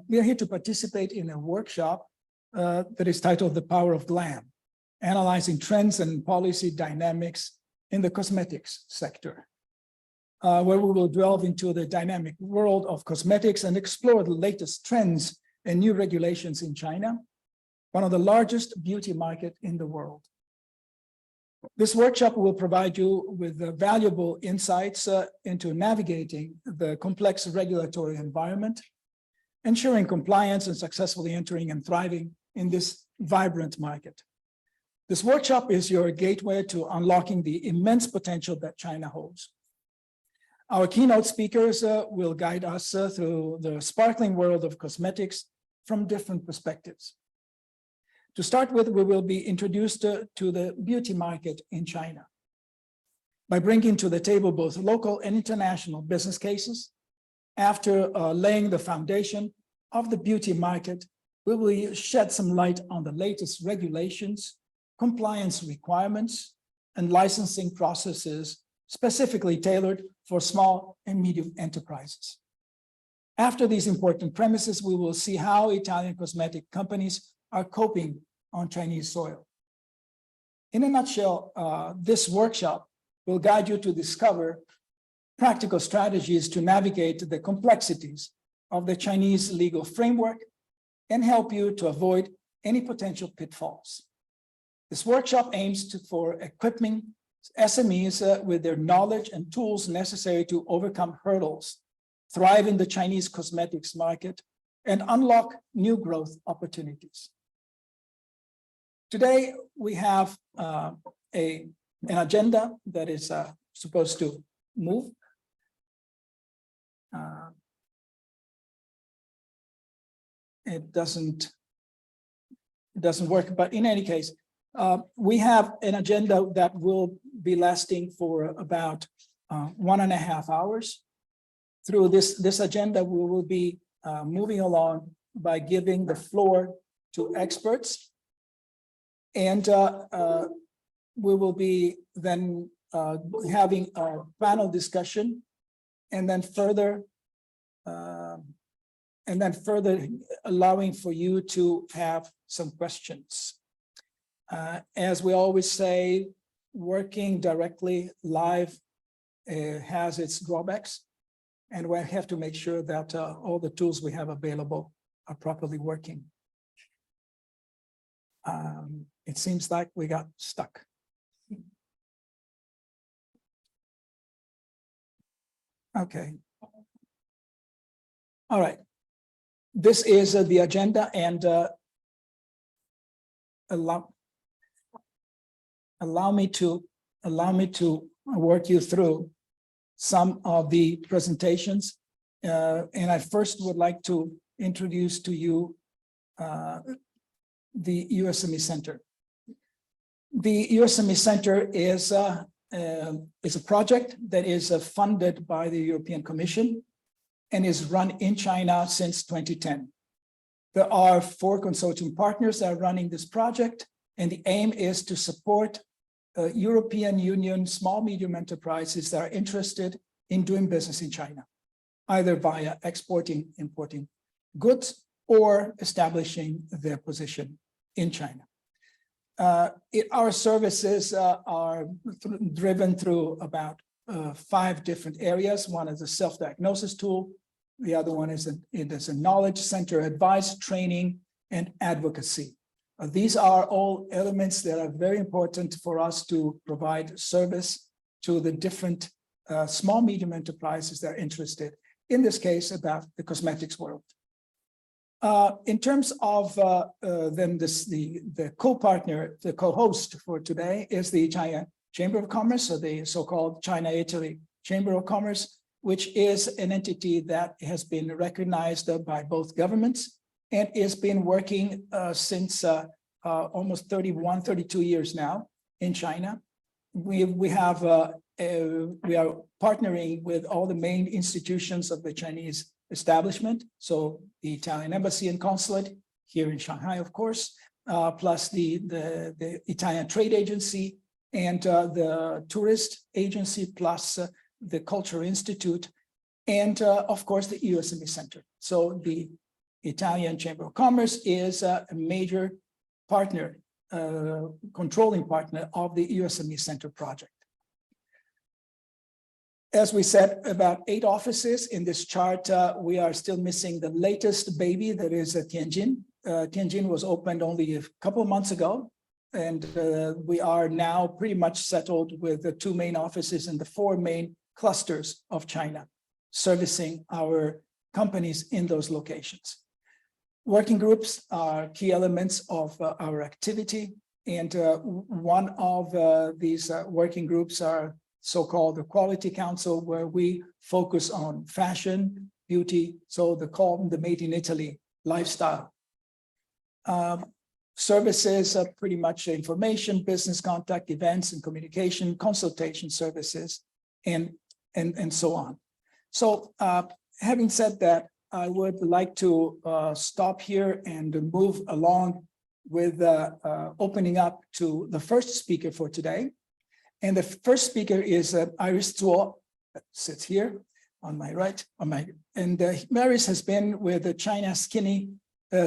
we are here to participate in a workshop that is titled The Power of Glam, Analyzing Trends and Policy Dynamics in the Cosmetics Sector, where we will delve into the dynamic world of cosmetics and explore the latest trends and new regulations in China, one of the largest beauty markets in the world. This workshop will provide you with valuable insights into navigating the complex regulatory environment, ensuring compliance and successfully entering and thriving in this vibrant market. This workshop is your gateway to unlocking the immense potential that China holds. Our keynote speakers will guide us through the sparkling world of cosmetics from different perspectives. To start with, we will be introduced to the beauty market in China by bringing to the table both local and international business cases. After laying the foundation of the beauty market, we will shed some light on the latest regulations, compliance requirements, and licensing processes specifically tailored for small and medium enterprises. After these important premises, we will see how Italian cosmetic companies are coping on Chinese soil. In a nutshell, this workshop will guide you to discover practical strategies to navigate the complexities of the Chinese legal framework and help you to avoid any potential pitfalls. This workshop aims for equipping SMEs with their knowledge and tools necessary to overcome hurdles, thrive in the Chinese cosmetics market, and unlock new growth opportunities. Today, we have an agenda that is supposed to move. It doesn't work, but in any case, we have an agenda that will be lasting for about 1.5 hours. Through this agenda, we will be moving along by giving the floor to experts. And we will be then having a panel discussion, and then further allowing for you to have some questions. As we always say, working directly live has its drawbacks, and we have to make sure that all the tools we have available are properly working. It seems like we got stuck. Okay. All right. This is the agenda, and allow me to work you through some of the presentations. And I first would like to introduce to you the USME Center. The USME Center is a project that is funded by the European Commission and is run in China since 2010. There are 4 consortium partners that are running this project, and the aim is to support European Union small, medium enterprises that are interested in doing business in China, either via exporting, importing goods, or establishing their position in China. Our services are driven through about 5 different areas. One is a self-diagnosis tool. The other one is a knowledge center, advice, training, and advocacy. These are all elements that are very important for us to provide service to the different small, medium enterprises that are interested, in this case, about the cosmetics world. In terms of the co-partner, the co-host for today is the China Chamber of Commerce, or the so-called China-Italy Chamber of Commerce, which is an entity that has been recognized by both governments and has been working since almost 32 years now in China. We are partnering with all the main institutions of the Chinese establishment. So the Italian Embassy and Consulate here in Shanghai, of course, plus the Italian Trade Agency and the Tourist Agency, plus the Culture Institute, and of course the USME Center. So the Italian Chamber of Commerce is a major partner, controlling partner of the SME Center project. As we said, about 8 offices in this chart. We are still missing the latest baby, that is Tianjin. Tianjin was opened only a couple of months ago, and we are now pretty much settled with the 2 main offices in the 4 main clusters of China, servicing our companies in those locations. Working groups are key elements of our activity, and one of these working groups are so-called the Quality Council, where we focus on fashion, beauty, so the made in Italy lifestyle. Services are pretty much information, business contact, events and communication, consultation services, and so on. So having said that, I would like to stop here and move along with opening up to the first speaker for today. And the first speaker is Iris Zuo, that sits here on my right. And Iris has been with China Skinny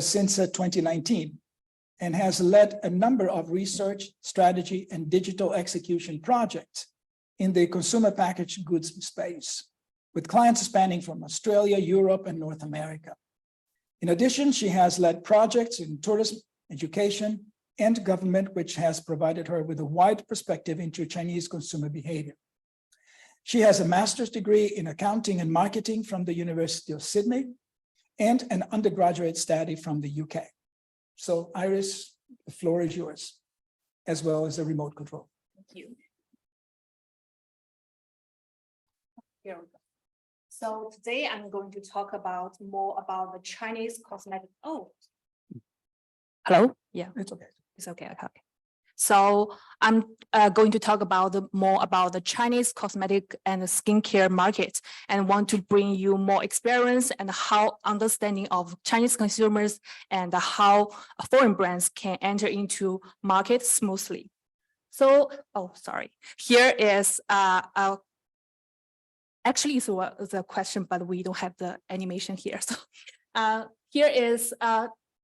since 2019 and has led a number of research, strategy, and digital execution projects in the consumer packaged goods space, with clients spanning from Australia, Europe, and North America. In addition, she has led projects in tourism, education, and government, which has provided her with a wide perspective into Chinese consumer behavior. She has a master's degree in accounting and marketing from the University of Sydney and an undergraduate study from the UK. So Iris, the floor is yours, as well as the remote control. Thank you. Here we go. So today I'm going to talk more about the Chinese cosmetic. Oh, hello. Yeah, It's okay. it's okay. Okay. So I'm going to talk more about the Chinese cosmetic and skincare market, and want to bring you more experience and how understanding of Chinese consumers and how foreign brands can enter into market smoothly. So, oh, sorry. Here is actually it's a question, but we don't have the animation here. So here is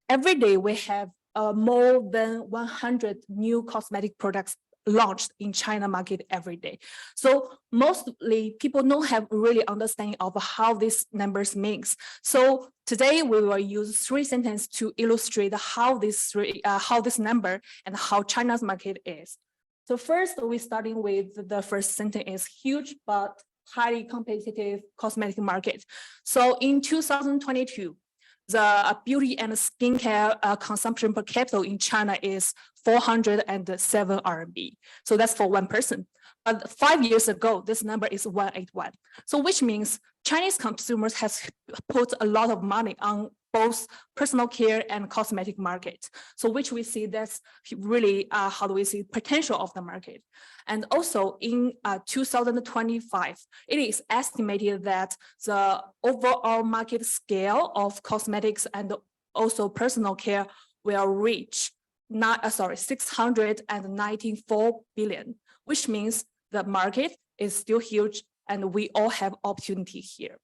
every day we have more than 100 new cosmetic products launched in China market every day. So mostly people don't have really understanding of how these numbers mix. So today we will use 3 sentences to illustrate how this number and how China's market is. So first, we're starting with the first sentence is huge but highly competitive cosmetic market. So in 2022, the beauty and skincare consumption per capita in China is 407 RMB. So that's for one person. But 5 years ago, this number is 181. So which means Chinese consumers has put a lot of money on both personal care and cosmetic market. So which we see that's really, how do we see potential of the market. And also in 2025, it is estimated that the overall market scale of cosmetics and also personal care will reach 694 billion, which means the market is still huge and we all have opportunity here.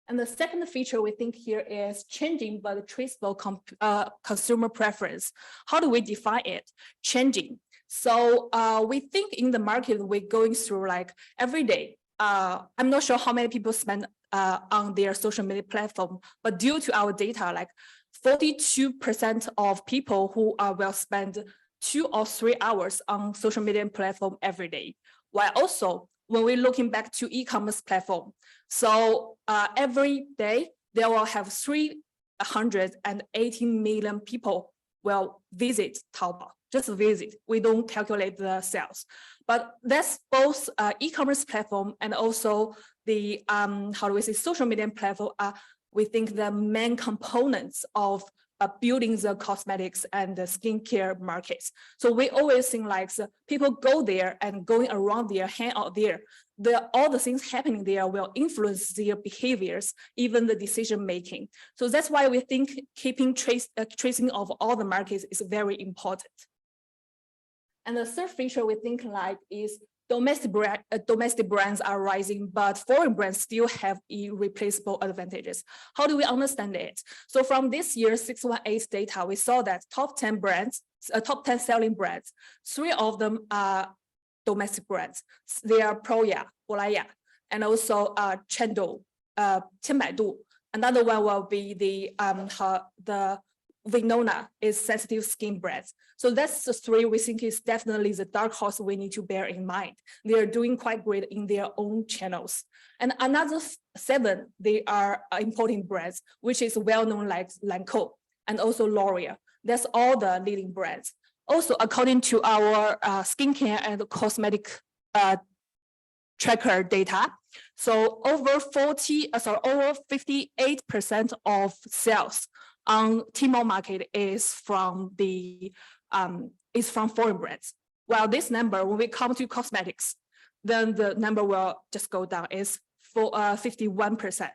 And the second feature we think here is changing but traceable consumer preference. How do we define it? Changing. So we think in the market we're going through like every day. I'm not sure how many people spend on their social media platform, but due to our data, like 42% of people who will spend 2 or 3 hours on social media platform every day. While also when we're looking back to e-commerce platform, so every day they will have 318 million people will visit Taobao, just visit. We don't calculate the sales, but that's both e-commerce platform and also the how do we say social media platform are, we think, the main components of building the cosmetics and the skincare markets. So we always think like people go there and going around there, hang out there. All the things happening there will influence their behaviors, even the decision making. So that's why we think keeping tracing of all the markets is very important. And the third feature we think like is domestic brands are rising, but foreign brands still have irreplaceable advantages. How do we understand it? So from this year's 618 data, we saw that top 10 brands, top 10 selling brands, 3 of them are domestic brands. They are Proya, Bolaya, and also Chengdu, Tianbaidu. Another one will be the Vinona is sensitive skin brands. So that's the 3 we think is definitely the dark horse we need to bear in mind. They are doing quite great in their own channels. And another 7, they are importing brands, which is well-known like Lancôme and also L'Oreal. That's all the leading brands. Also, according to our skincare and cosmetic tracker data, so over 58% of sales on Tmall market is from foreign brands. While this number, when we come to cosmetics, then the number will just go down, is for 51%.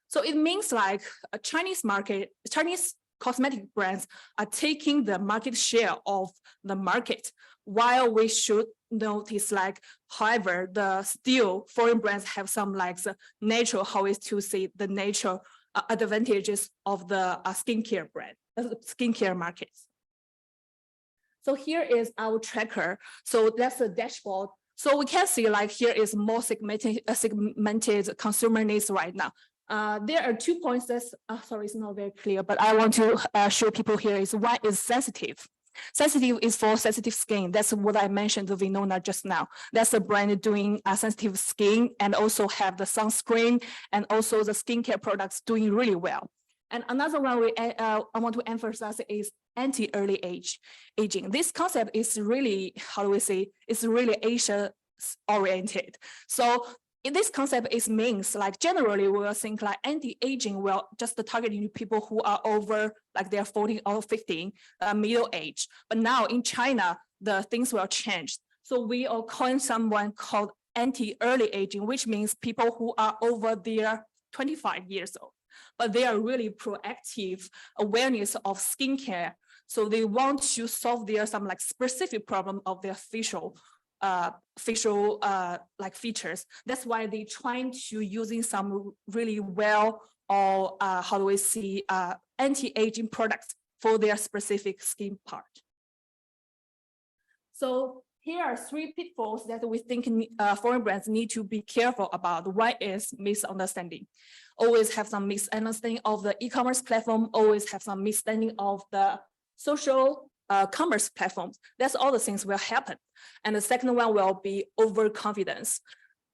So it means like a Chinese cosmetic brands are taking the market share of the market, while we should notice like, however, still foreign brands have some like the natural, how is to say the natural advantages of the skincare markets. So here is our tracker. So that's the dashboard. So we can see like here is more segmented consumer needs right now. There are 2 points that's, sorry, it's not very clear, but I want to show people here is one is sensitive. Sensitive is for sensitive skin. That's what I mentioned, the Vinona just now. That's a brand doing sensitive skin and also have the sunscreen and also the skincare products doing really well. And another one I want to emphasize is anti-early aging. This concept is really, how do we say, it's really Asia oriented. So in this concept, it means like generally we will think like anti-aging will just targeting people who are over like they're 40 or 50, middle age. But now in China, the things will change. So we are calling someone called anti-early aging, which means people who are over their 25 years old, but they are really proactive awareness of skincare. So they want to solve their some like specific problem of their facial like features. That's why they trying to using some really well or how do we see anti-aging products for their specific skin part. So here are 3 pitfalls that we think foreign brands need to be careful about. One is misunderstanding. Always have some misunderstanding of the e-commerce platform, always have some misunderstanding of the social commerce platforms. That's all the things will happen. And the second one will be overconfidence.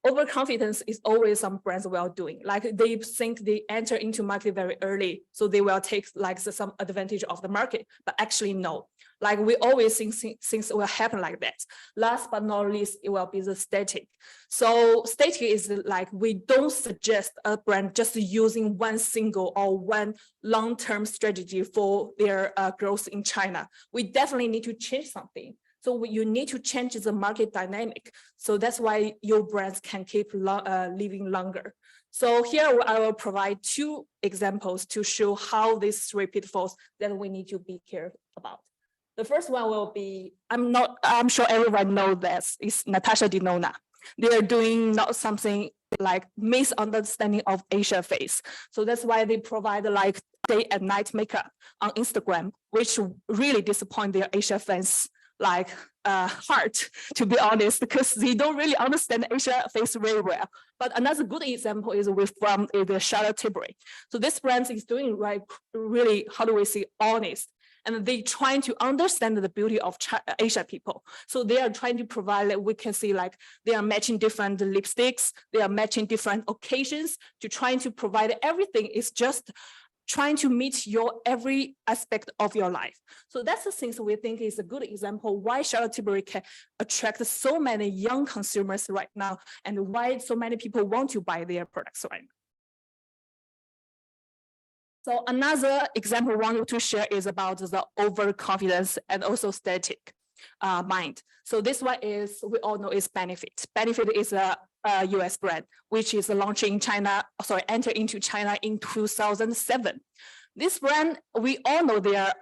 Overconfidence is always some brands will doing. Like they think they enter into market very early, so they will take like some advantage of the market, but actually no. Like we always think things will happen like that. Last but not least, it will be the static. So static is like we don't suggest a brand just using one single or one long-term strategy for their growth in China. We definitely need to change something. So you need to change the market dynamic. So that's why your brands can keep living longer. So here I will provide 2 examples to show how these 3 pitfalls that we need to be careful about. The first one will be, I'm sure everyone knows this, is Natasha Denona. They are doing not something like misunderstanding of Asia face. So that's why they provide like day and night makeup on Instagram, which really disappoint their Asia fans like heart, to be honest, because they don't really understand Asia face very well. But another good example is from the Charlotte Tilbury. So this brand is doing like really, how do we say, honest. And they trying to understand the beauty of Asia people. So they are trying to provide, like, we can see like they are matching different lipsticks, they are matching different occasions to trying to provide everything. Is just trying to meet your every aspect of your life. So that's the things we think is a good example why Charlotte Tilbury can attract so many young consumers right now and why so many people want to buy their products right now. So another example I want to share is about the overconfidence and also static mind. So this one is, we all know is Benefit. Benefit is a US brand, which is launching in China, enter into China in 2007. This brand, we all know their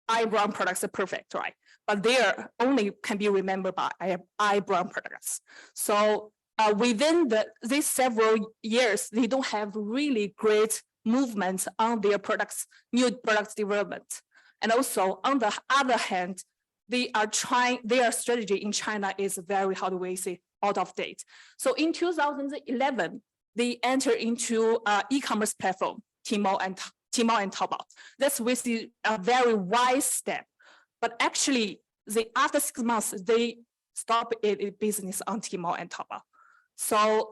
eyebrow products are perfect, right? but they only can be remembered by brand products. So within these several years, they don't have really great movement on their products, new products development. And also on the other hand, their strategy in China is very, how do we say, out of date. So in 2011, they entered into e-commerce platform, Tmall and Taobao. That's we see a very wise step. But actually, after 6 months, they stopped business on Tmall and Taobao. So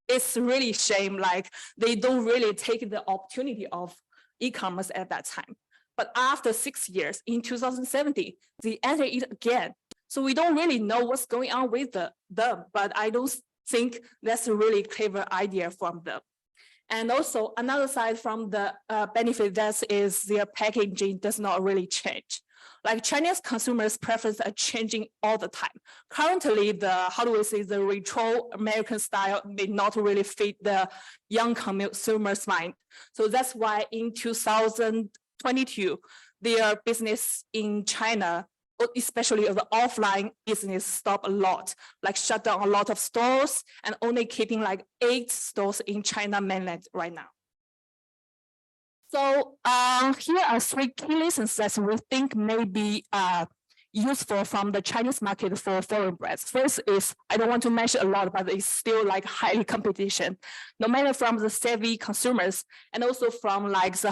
it's really a shame, like they don't really take the opportunity of e-commerce at that time. But after 6 years, in 2017, they entered it again. So we don't really know what's going on with them, but I don't think that's a really clever idea from them. And also another side from the benefit that is their packaging does not really change. Like Chinese consumers' preferences are changing all the time. Currently, the retro American style may not really fit the young consumer's mind. So that's why in 2022, their business in China, especially the offline business, stopped a lot, like shut down a lot of stores and only keeping like 8 stores in China mainland right now. So here are 3 key lessons that we think may be useful from the Chinese market for foreign brands. First is, I don't want to mention a lot, but it's still like highly competition, no matter from the savvy consumers and also from like the,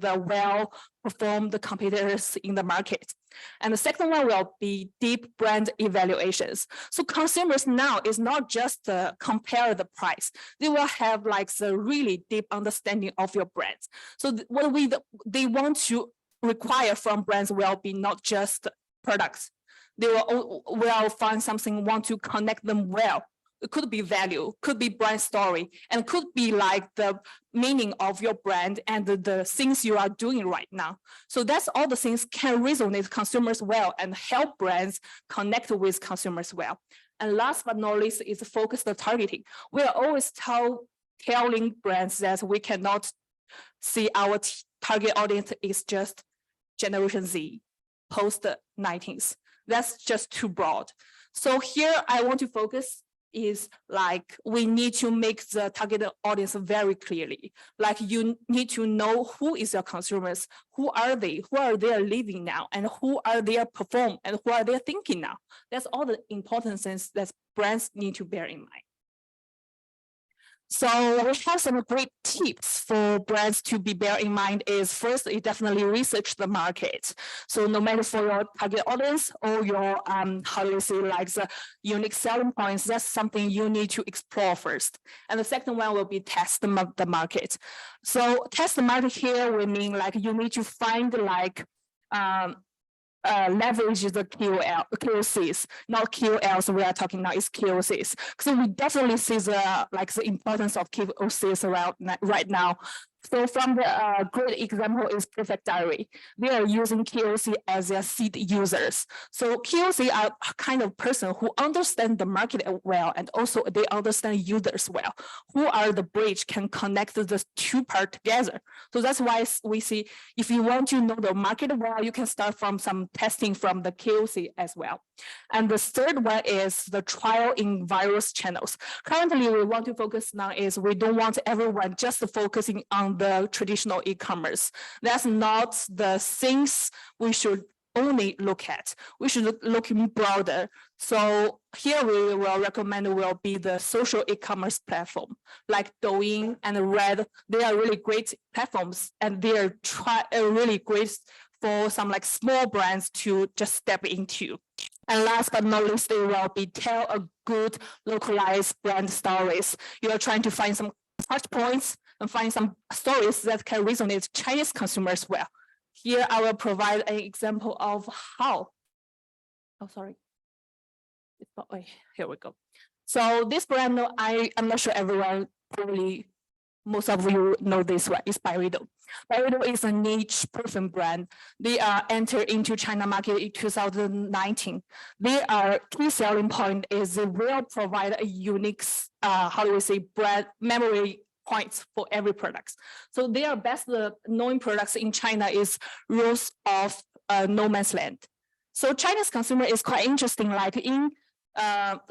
the well-performed competitors in the market. And the second one will be deep brand evaluations. So consumers now is not just compare the price. They will have like the really deep understanding of your brands. So what they want to require from brands will be not just products. They will find something, want to connect them well. It could be value, could be brand story, and could be like the meaning of your brand and the things you are doing right now. So that's all the things can resonate consumers well and help brands connect with consumers well. And last but not least is focused targeting. We are always telling brands that we cannot see our target audience is just Generation Z, post-19s. That's just too broad. So here I want to focus is like we need to make the target audience very clearly. Like you need to know who is your consumers, who are they living now, and who are they perform and who are they thinking now. That's all the important things that brands need to bear in mind. So we have some great tips for brands to bear in mind is first, you definitely research the market. So no matter for your target audience or your, like the unique selling points, that's something you need to explore first. And the second one will be test the market. So test the market here, we mean like you need to find like, leverage the QOCs, not QLs we are talking now, is QOCs. So we definitely see the importance of QOCs around right now. So from the great example is Perfect Diary. They are using QOC as their seed users. So QOC are a kind of person who understand the market well, and also they understand users well, who are the bridge can connect the two parts together. So that's why we see if you want to know the market well, you can start from some testing from the QOC as well. And the third one is the trial in various channels. Currently, we want to focus now is we don't want everyone just focusing on the traditional e-commerce. That's not the things we should only look at. We should look broader. So here we will recommend will be the social e-commerce platform like Douyin and Red. They are really great platforms, and they are really great for some like small brands to just step into. And last but not least, they will be tell a good localized brand stories. You are trying to find some touch points and find some stories that can resonate with Chinese consumers well. Here I will provide an example of how. Oh, sorry. Here we go. So this brand, I'm not sure everyone probably, most of you know this one, is Byredo. Byredo is a niche perfume brand. They entered into China market in 2019. Their key selling point is they will provide a unique, brand memory points for every product. So their best known products in China is Rose of No Man's Land. So Chinese consumer is quite interesting. Like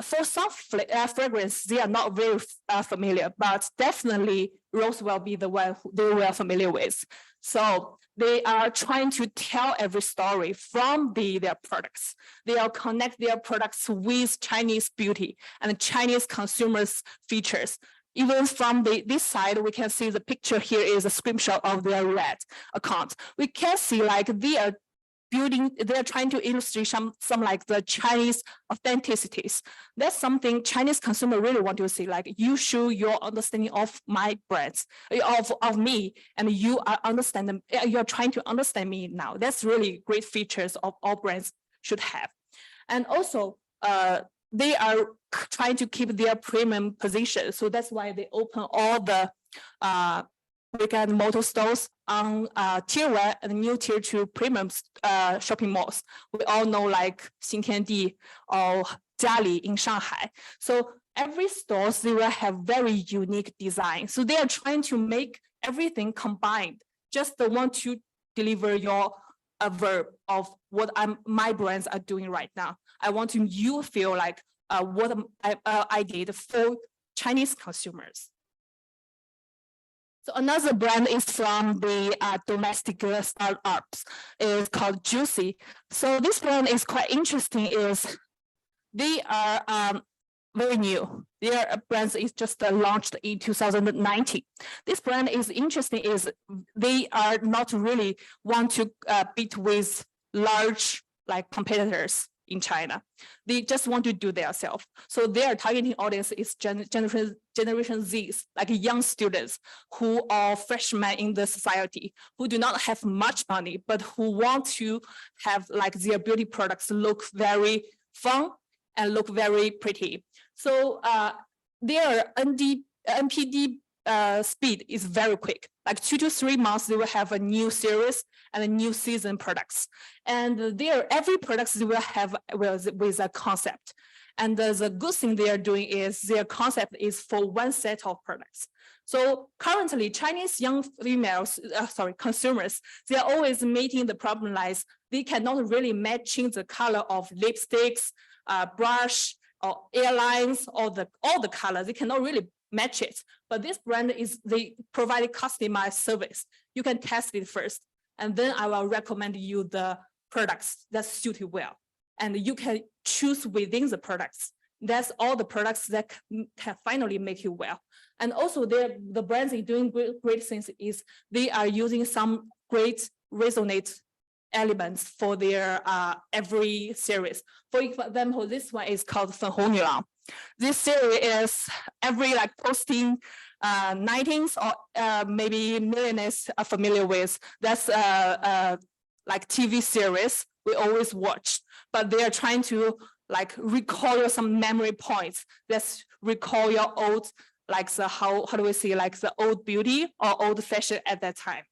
for some fragrance, they are not very familiar, but definitely rose will be the one they were familiar with. So they are trying to tell every story from their products. They will connect their products with Chinese beauty and Chinese consumers' features. Even from this side, we can see the picture here is a screenshot of their Red account. We can see like they are trying to illustrate some like the Chinese authenticities. That's something Chinese consumer really want to see, like you show your understanding of my brands, of me, and you are you're trying to understand me now. That's really great features of all brands should have. And also, they are trying to keep their premium position. So that's why they open all the brick and mortar stores on tier 1 and new tier 2 premium shopping malls. We all know like Xintiandi or Jiali in Shanghai. So every store, they will have very unique design. So they are trying to make everything combined. Just want to deliver your verb of what my brands are doing right now. I want you feel like what I did for Chinese consumers. So another brand is from the domestic startups. It's called Juicy. So this brand is quite interesting. Is they are very new. Their brand is just launched in 2019. This brand is interesting. Is they are not really want to beat with large like competitors in China. They just want to do themselves. So their targeting audience is Generation Z, like young students who are freshmen in the society, who do not have much money, but who want to have like their beauty products look very fun and look very pretty. So their NPD speed is very quick. Like 2 to 3 months, they will have a new series and a new season products. And every products they will have with a concept. And the good thing they are doing is their concept is for one set of products. So currently, Chinese young consumers, they are always meeting the problem lies. They cannot really matching the color of lipsticks, brush, or airlines, or all the colors. They cannot really match it. But this brand they provide a customized service. You can test it first, and then I will recommend you the products that suit you well. And you can choose within the products. That's all the products that can finally make you well. And also the brands are doing great things is they are using some great resonate elements for their every series. For example, this one is called Fen Hou Nulang. This series is every like posting 19s or maybe millionaires are familiar with. That's like TV series we always watch, but they are trying to like recall some memory points. Let's recall your old, like the how do we say, like the old beauty or old fashion at that time.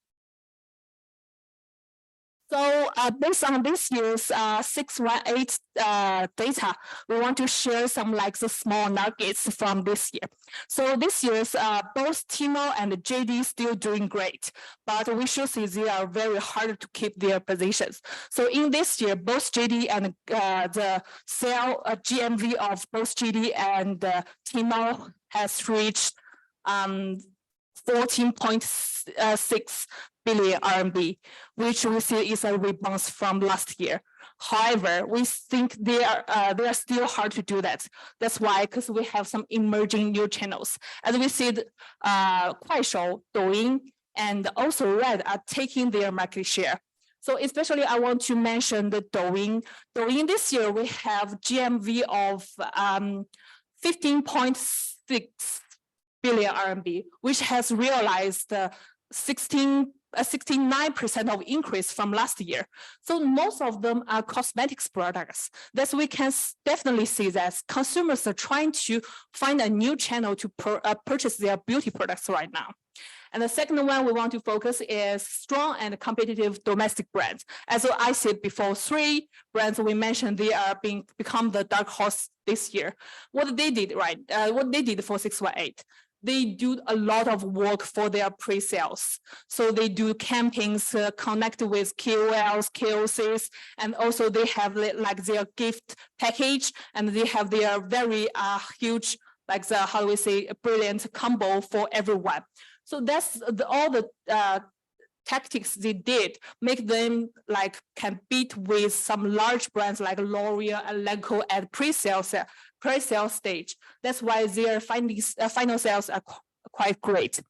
So based on this year's 618 data, we want to share some like the small nuggets from this year. So this year's both Tmall and JD still doing great, but we should see they are very hard to keep their positions. So in this year, both JD and the sale GMV of both JD and Tmall has reached 14.6 billion RMB, which we see is a rebound from last year. However, we think they are still hard to do that. That's why, because we have some emerging new channels. As we see, Kuaishou, Douyin, and also Red are taking their market share. So especially I want to mention the Douyin. Douyin this year, we have GMV of 15.6 billion RMB, which has realized 69% of increase from last year. So most of them are cosmetics products. Thus we can definitely see that consumers are trying to find a new channel to purchase their beauty products right now. And the second one we want to focus is strong and competitive domestic brands. As I said before, 3 brands we mentioned, they are become the dark horse this year. What they did, right? What they did for 618. they do a lot of work for their pre-sales. So they do campaigns, connect with KOLs, KOCs, and also they have like their gift package, and they have their very huge, like the, how do we say, brilliant combo for everyone. So that's all the tactics they did make them like can beat with some large brands like L'Oreal and Lancome at pre-sale stage. That's why their final sales are quite great.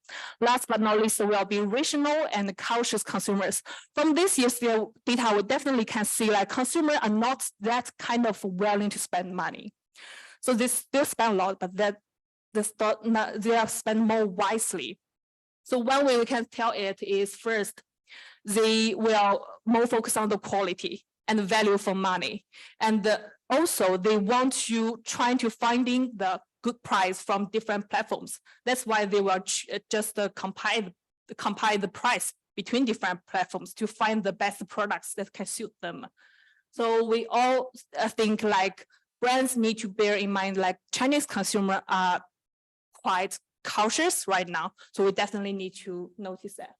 Last but not least, will be rational and cautious consumers. From this year's data, we definitely can see like consumers are not that kind of willing to spend money. So they still spend a lot, but they are spend more wisely. So one way we can tell it is first, they will more focus on the quality and the value for money. And also they want you trying to finding the good price from different platforms. That's why they will just compile the price between different platforms to find the best products that can suit them. So we all think like brands need to bear in mind like Chinese consumers are quite cautious right now. So we definitely need to notice that.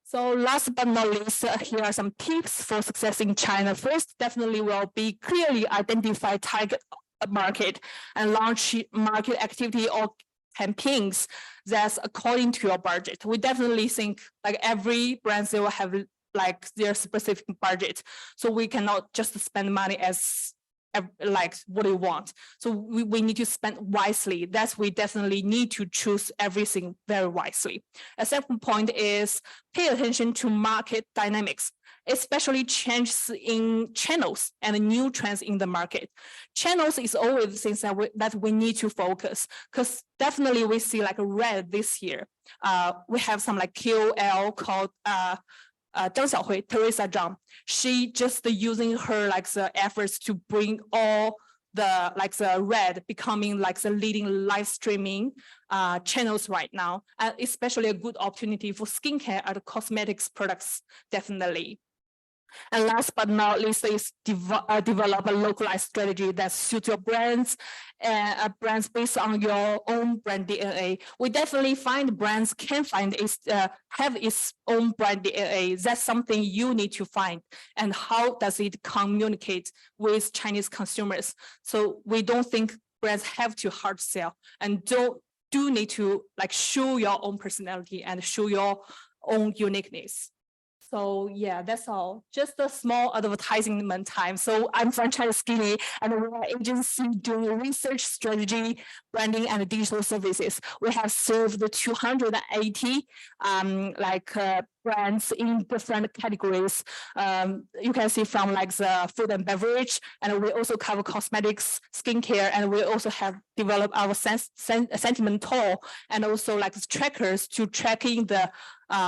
So last but not least, here are some tips for success in China. First, definitely will be clearly identify target market and launch market activity or campaigns that's according to your budget. We definitely think like every brand, they will have like their specific budget. So we cannot just spend money as like what we want. So we need to spend wisely. That's we definitely need to choose everything very wisely. A second point is pay attention to market dynamics, especially changes in channels and new trends in the market. Channels is always things that we need to focus, because definitely we see like red this year. We have some like KOL called Zhang Xiaohui, Teresa Zhang. She just using her like the efforts to bring all the like the red becoming like the leading live streaming channels right now, and especially a good opportunity for skincare and cosmetics products, definitely. And last but not least is develop a localized strategy that suits your brands and brands based on your own brand DNA. We definitely find brands can find have its own brand DNA. That's something you need to find. And how does it communicate with Chinese consumers? So we don't think brands have to hard sell and do need to like show your own personality and show your own uniqueness. So yeah, that's all. Just a small advertisement time. So I'm from China Skinny, and we're an agency doing research, strategy, branding, and digital services. We have served 280 brands in different categories. You can see from like the food and beverage, and we also cover cosmetics, skincare, and we also have developed our sentiment tool and also like trackers to tracking the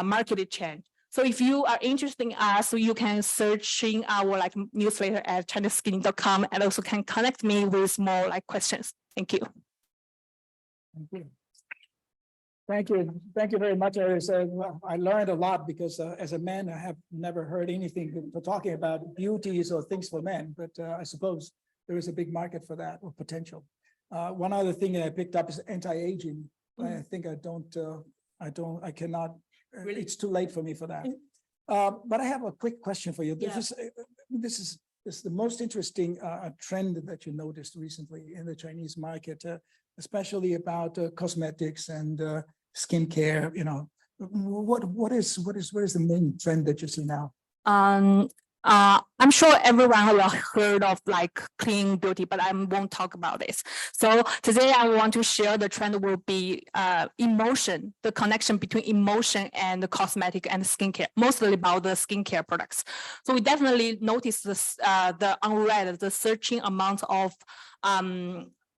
market change. So if you are interested in us, you can search in our like newsletter at chinaskinny.com and also can connect me with more like questions. Thank you. Thank you. Thank you. Thank you very much. I learned a lot because as a man, I have never heard anything for talking about beauties or things for men, but I suppose there is a big market for that or potential. One other thing that I picked up is anti-aging. I think I cannot. Really? It's too late for me for that. But I have a quick question for you. This is the most interesting trend that you noticed recently in the Chinese market, especially about cosmetics and skincare. You know, what is the main trend that you see now? I'm sure everyone will heard of like clean beauty, but I won't talk about this. So today I want to share the trend will be emotion, the connection between emotion and the cosmetic and skincare, mostly about the skincare products. So we definitely noticed this, the searching amount of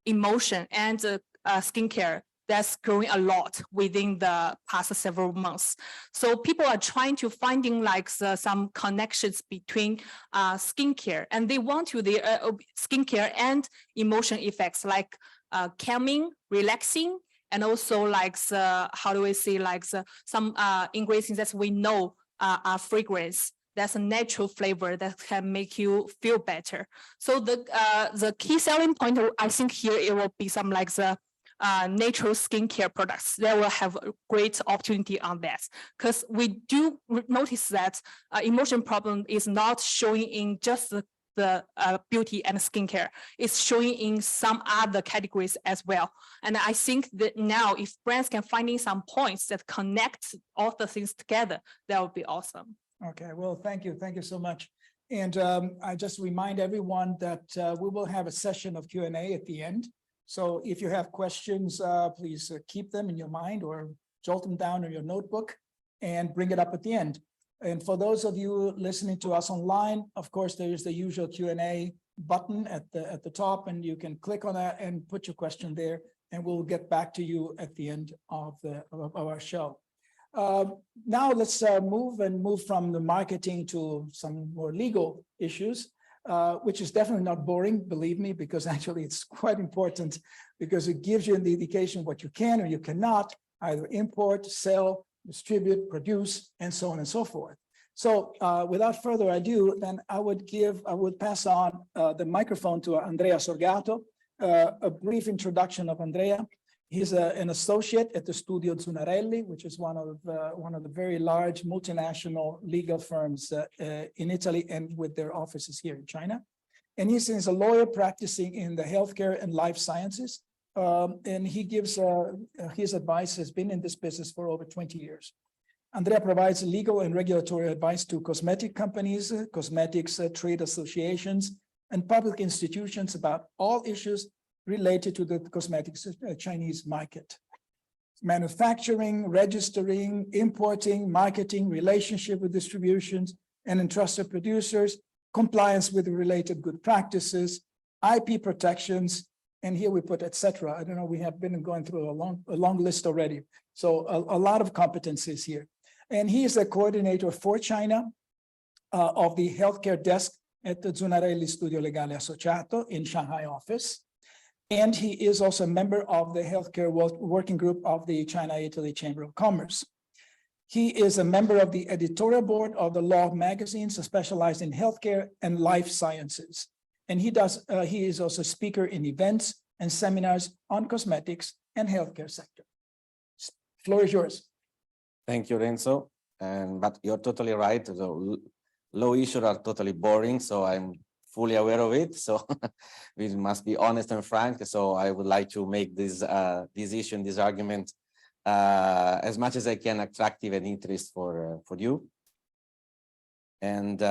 emotion and skincare that's growing a lot within the past several months. So people are trying to finding like some connections between skincare, and they want to the skincare and emotion effects like calming, relaxing, and also like how do we say like some ingredients that we know are fragrance. That's a natural flavor that can make you feel better. So the key selling point, I think here it will be some like the natural skincare products, they will have a great opportunity on that. Because we do notice that emotion problem is not showing in just the beauty and skincare. It's showing in some other categories as well. And I think that now if brands can find some points that connect all the things together, that would be awesome. Okay, well, thank you. Thank you so much. And I just remind everyone that we will have a session of Q&A at the end. So if you have questions, please keep them in your mind or jot them down in your notebook and bring it up at the end. And for those of you listening to us online, of course, there is the usual Q&A button at the top, and you can click on that and put your question there, and we'll get back to you at the end of our show. Now let's move from the marketing to some more legal issues, which is definitely not boring, believe me, because actually it's quite important, because it gives you an indication what you can or you cannot either import, sell, distribute, produce, and so on and so forth. So without further ado, then I would pass on the microphone to Andrea Sorgato. A brief introduction of Andrea. He's an associate at the Studio Zunarelli, which is one of the very large multinational legal firms in Italy, and with their offices here in China. And he's a lawyer practicing in the healthcare and life sciences. And he gives his advice, has been in this business for over 20 years. Andrea provides legal and regulatory advice to cosmetic companies, cosmetics trade associations, and public institutions about all issues related to the cosmetics Chinese market. Manufacturing, registering, importing, marketing, relationship with distributions and entrusted producers, compliance with related good practices, IP protections, and here we put etc. I don't know, we have been going through a long list already. So a lot of competencies here. And he is the coordinator for China of the healthcare desk at the Zunarelli Studio Legale Associato in Shanghai office. And he is also a member of the healthcare working group of the China-Italy Chamber of Commerce. He is a member of the editorial board of the Law magazines specialized in healthcare and life sciences. And he is also a speaker in events and seminars on cosmetics and healthcare sector. Floor is yours. Thank you, Renzo. But you're totally right. The law issues are totally boring, so I'm fully aware of it. So we must be honest and frank. So I would like to make this issue and this argument as much as I can attractive and interest for you. And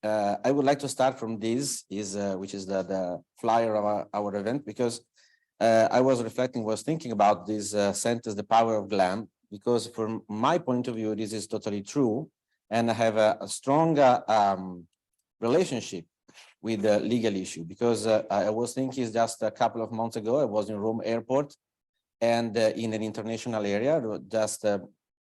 I would like to start from this, which is the flyer of our event, because I was thinking about this sentence, the power of Glam, because from my point of view, this is totally true. And I have a strong relationship with the legal issue, because I was thinking just a couple of months ago, I was in Rome airport and in an international area, just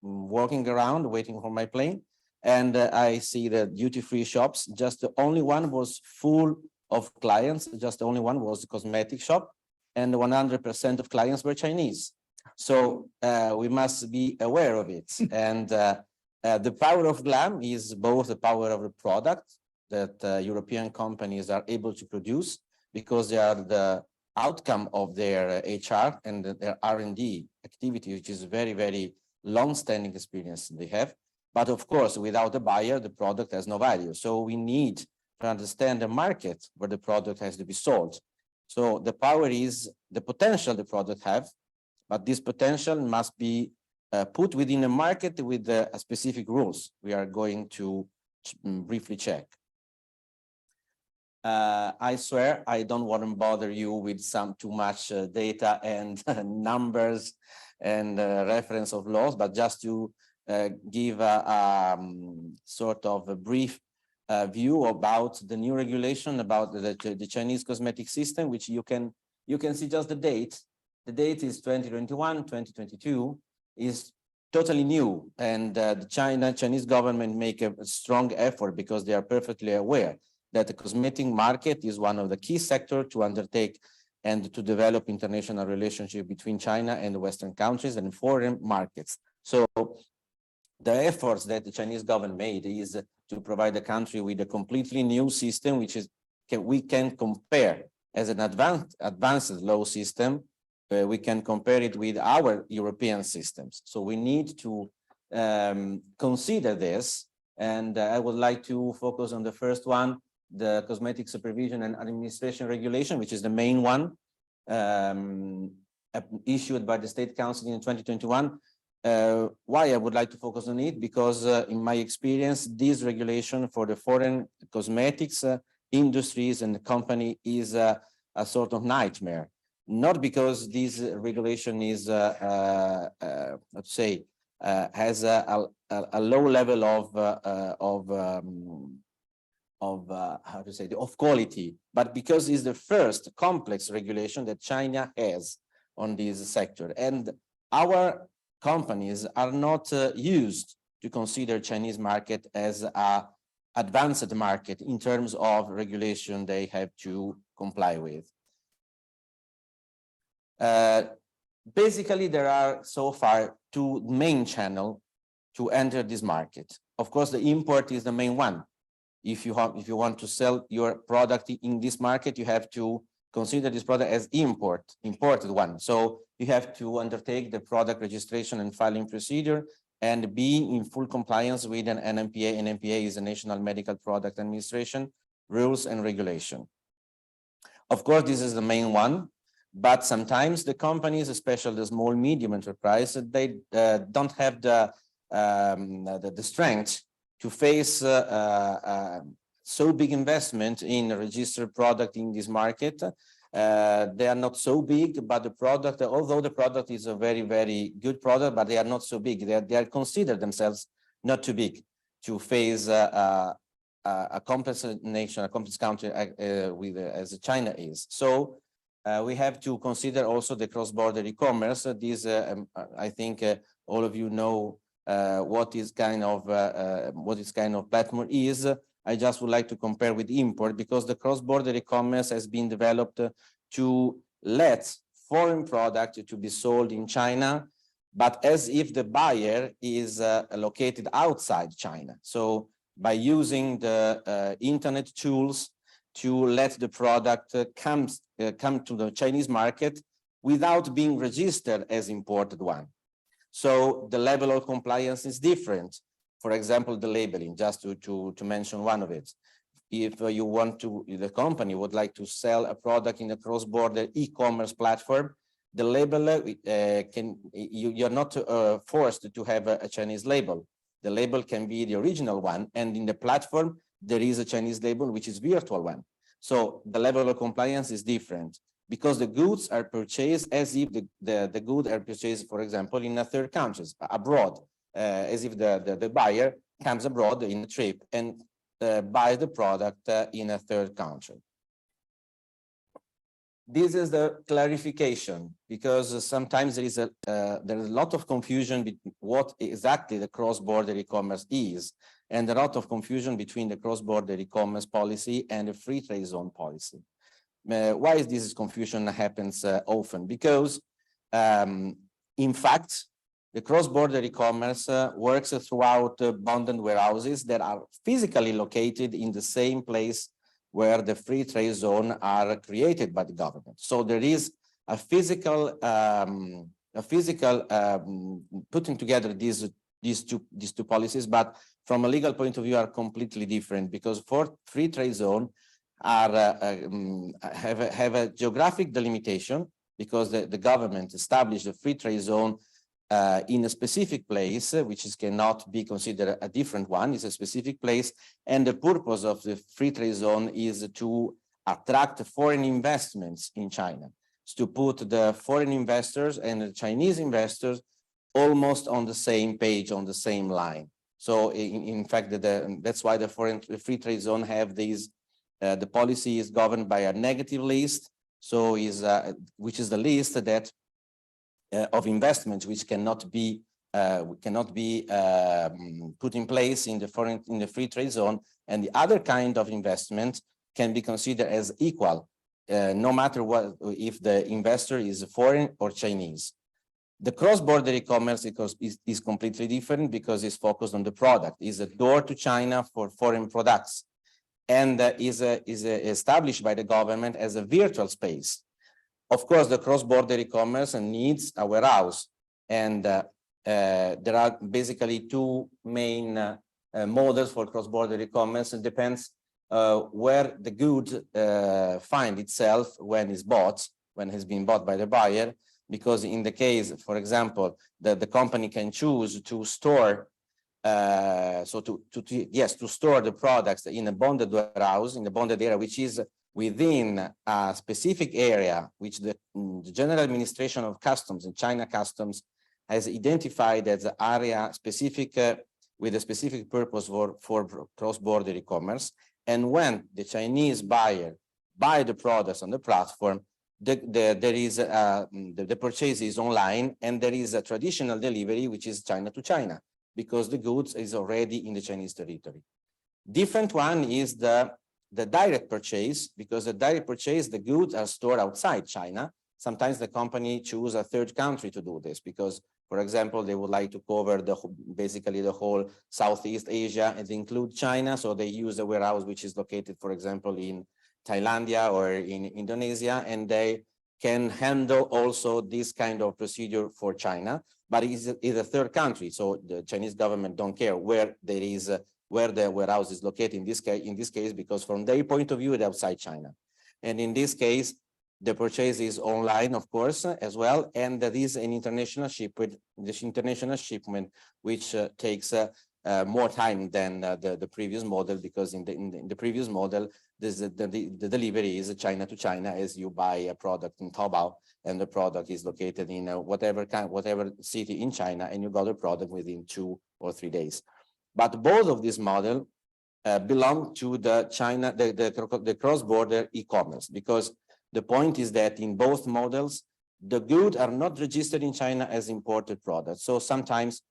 walking around, waiting for my plane. And I see the duty-free shops, just the only one was full of clients, just the only one was the cosmetic shop, and 100% of clients were Chinese. So we must be aware of it. And the power of Glam is both the power of the product that European companies are able to produce, because they are the outcome of their HR and their R&D activity, which is very, very long-standing experience they have. But of course, without a buyer, the product has no value. So we need to understand the market where the product has to be sold. So the power is the potential the product have, but this potential must be put within a market with specific rules. We are going to briefly check. I swear I don't want to bother you with some too much data and numbers and reference of laws, but just to give a sort of a brief view about the new regulation about the Chinese cosmetic system, which you can see just the date. The date is 2021, 2022 is totally new, and the Chinese government make a strong effort because they are perfectly aware that the cosmetic market is one of the key sectors to undertake and to develop international relationship between China and the Western countries and foreign markets. So the efforts that the Chinese government made is to provide the country with a completely new system, which is we can compare as an advanced law system we can compare it with our European systems. So we need to consider this. And I would like to focus on the first one, the cosmetic supervision and administration regulation, which is the main one issued by the State Council in 2021. Why I would like to focus on it? Because in my experience, this regulation for the foreign cosmetics industries and the company is a sort of nightmare. Not because this regulation is, let's say, has a low level of quality, but because it's the first complex regulation that China has on this sector. And our companies are not used to consider Chinese market as a advanced market in terms of regulation they have to comply with. Basically, there are so far two main channels to enter this market. Of course, the import is the main one. If you want to sell your product in this market, you have to consider this product as imported one. So you have to undertake the product registration and filing procedure and be in full compliance with an NMPA. NMPA is a National Medical Product Administration rules and regulation. Of course, this is the main one, but sometimes the companies, especially the small, medium enterprise, they don't have the strength to face so big investment in a registered product in this market. They are not so big, but the product, although the product is a very, very good product, but they are not so big. They are considered themselves not too big to face a complex nation, a complex country as China is. So we have to consider also the cross-border e-commerce. This, I think, all of you know what this kind of platform is. I just would like to compare with import, because the cross-border e-commerce has been developed to let foreign product to be sold in China, but as if the buyer is located outside China. So by using the internet tools to let the product come to the Chinese market without being registered as imported one. So the level of compliance is different. For example, the labeling, just to mention one of it. If you want to, the company would like to sell a product in a cross-border e-commerce platform, the label you're not forced to have a Chinese label. The label can be the original one, and in the platform, there is a Chinese label, which is virtual one. So the level of compliance is different, because the goods are purchased as if the goods are purchased, for example, in a third countries, abroad. As if the buyer comes abroad in a trip and buys the product in a third country. This is the clarification, because sometimes there is a lot of confusion with what exactly the cross-border e-commerce is, and a lot of confusion between the cross-border e-commerce policy and the free trade zone policy. Why is this confusion happens often? Because in fact, the cross-border e-commerce works throughout bonded warehouses that are physically located in the same place where the free trade zone are created by the government. So there is a physical putting together these two policies, but from a legal point of view are completely different, because for free trade zone are have a geographic delimitation, because the government established a free trade zone in a specific place, which cannot be considered a different one. It's a specific place, and the purpose of the free trade zone is to attract foreign investments in China. It's to put the foreign investors and the Chinese investors almost on the same page, on the same line. So in fact, that's why the free trade zone have these, the policy is governed by a negative list, so which is the list that of investments which cannot be put in place in the free trade zone, and the other kind of investment can be considered as equal, no matter what, if the investor is foreign or Chinese. The cross-border e-commerce is completely different, because it's focused on the product. It's a door to China for foreign products, and is established by the government as a virtual space. Of course, the cross-border e-commerce needs a warehouse, and there are basically two main models for cross-border e-commerce. It depends where the good find itself when it's bought, when it's been bought by the buyer. Because in the case, for example, that the company can choose to store, to store the products in a bonded warehouse, in a bonded area, which is within a specific area, which the General Administration of Customs and China Customs has identified as an area specific with a specific purpose for cross-border e-commerce. And when the Chinese buyer buy the products on the platform, the purchase is online, and there is a traditional delivery, which is China to China, because the goods is already in the Chinese territory. Different one is the direct purchase, because the direct purchase, the goods are stored outside China. Sometimes the company choose a third country to do this because, for example, they would like to cover basically the whole Southeast Asia and include China. So they use a warehouse which is located, for example, in Thailand or in Indonesia, and they can handle also this kind of procedure for China, but it's a third country. So the Chinese government don't care where there is, where the warehouse is located in this case, because from their point of view, it's outside China. And in this case, the purchase is online, of course, as well. And there is an international shipment, which takes more time than the previous model, because in the previous model, the delivery is China to China, as you buy a product in Taobao, and the product is located in whatever city in China, and you got the product within 2 or 3 days. But both of these models belong to the cross-border e-commerce, because the point is that in both models, the goods are not registered in China as imported products. So sometimes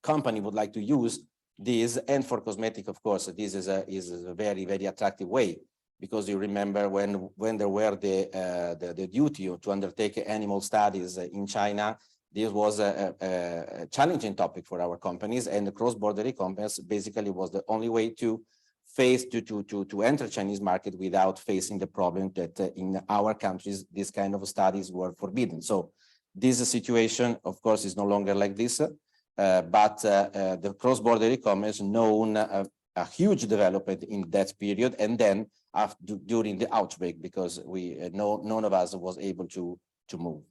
company would like to use this, and for cosmetic, of course, this is a very, very attractive way, because you remember when there were the duty to undertake animal studies in China, this was a challenging topic for our companies, and the cross-border e-commerce basically was the only way to enter Chinese market without facing the problem that in our countries, these kind of studies were forbidden. So this situation, of course, is no longer like this. But the cross-border e-commerce known a huge development in that period, and then during the outbreak, because none of us was able to move.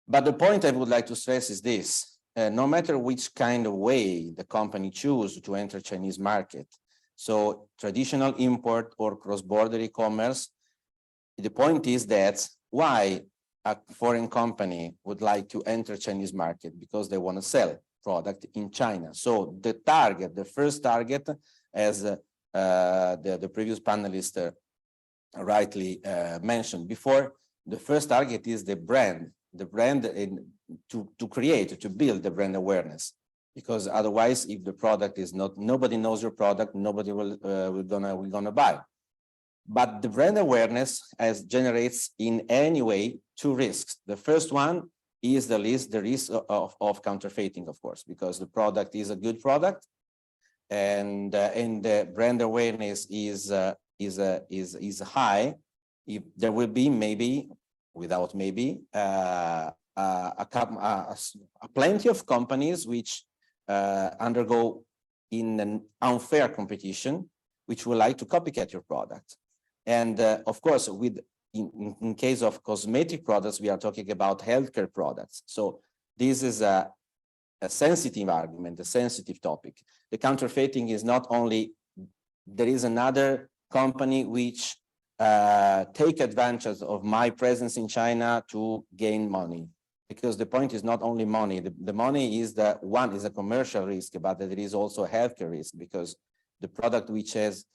But the point I would like to stress is this: no matter which kind of way the company choose to enter Chinese market, so traditional import or cross-border e-commerce, the point is that why a foreign company would like to enter Chinese market? Because they want to sell product in China. So the first target, as the previous panelist rightly mentioned before, the first target is the brand to build the brand awareness. Because otherwise, if the product is nobody knows your product, nobody will gonna buy. But the brand awareness generates in any way 2 risks. The first one is the risk of counterfeiting, of course, because the product is a good product, and the brand awareness is high. If there will be plenty of companies which undergo in an unfair competition, which will like to copycat your product. And of course, in case of cosmetic products, we are talking about healthcare products. So this is a sensitive argument, a sensitive topic. The counterfeiting is not only, there is another company which take advantage of my presence in China to gain money. Because the point is not only money. The money is is a commercial risk, but there is also a healthcare risk, because the product which has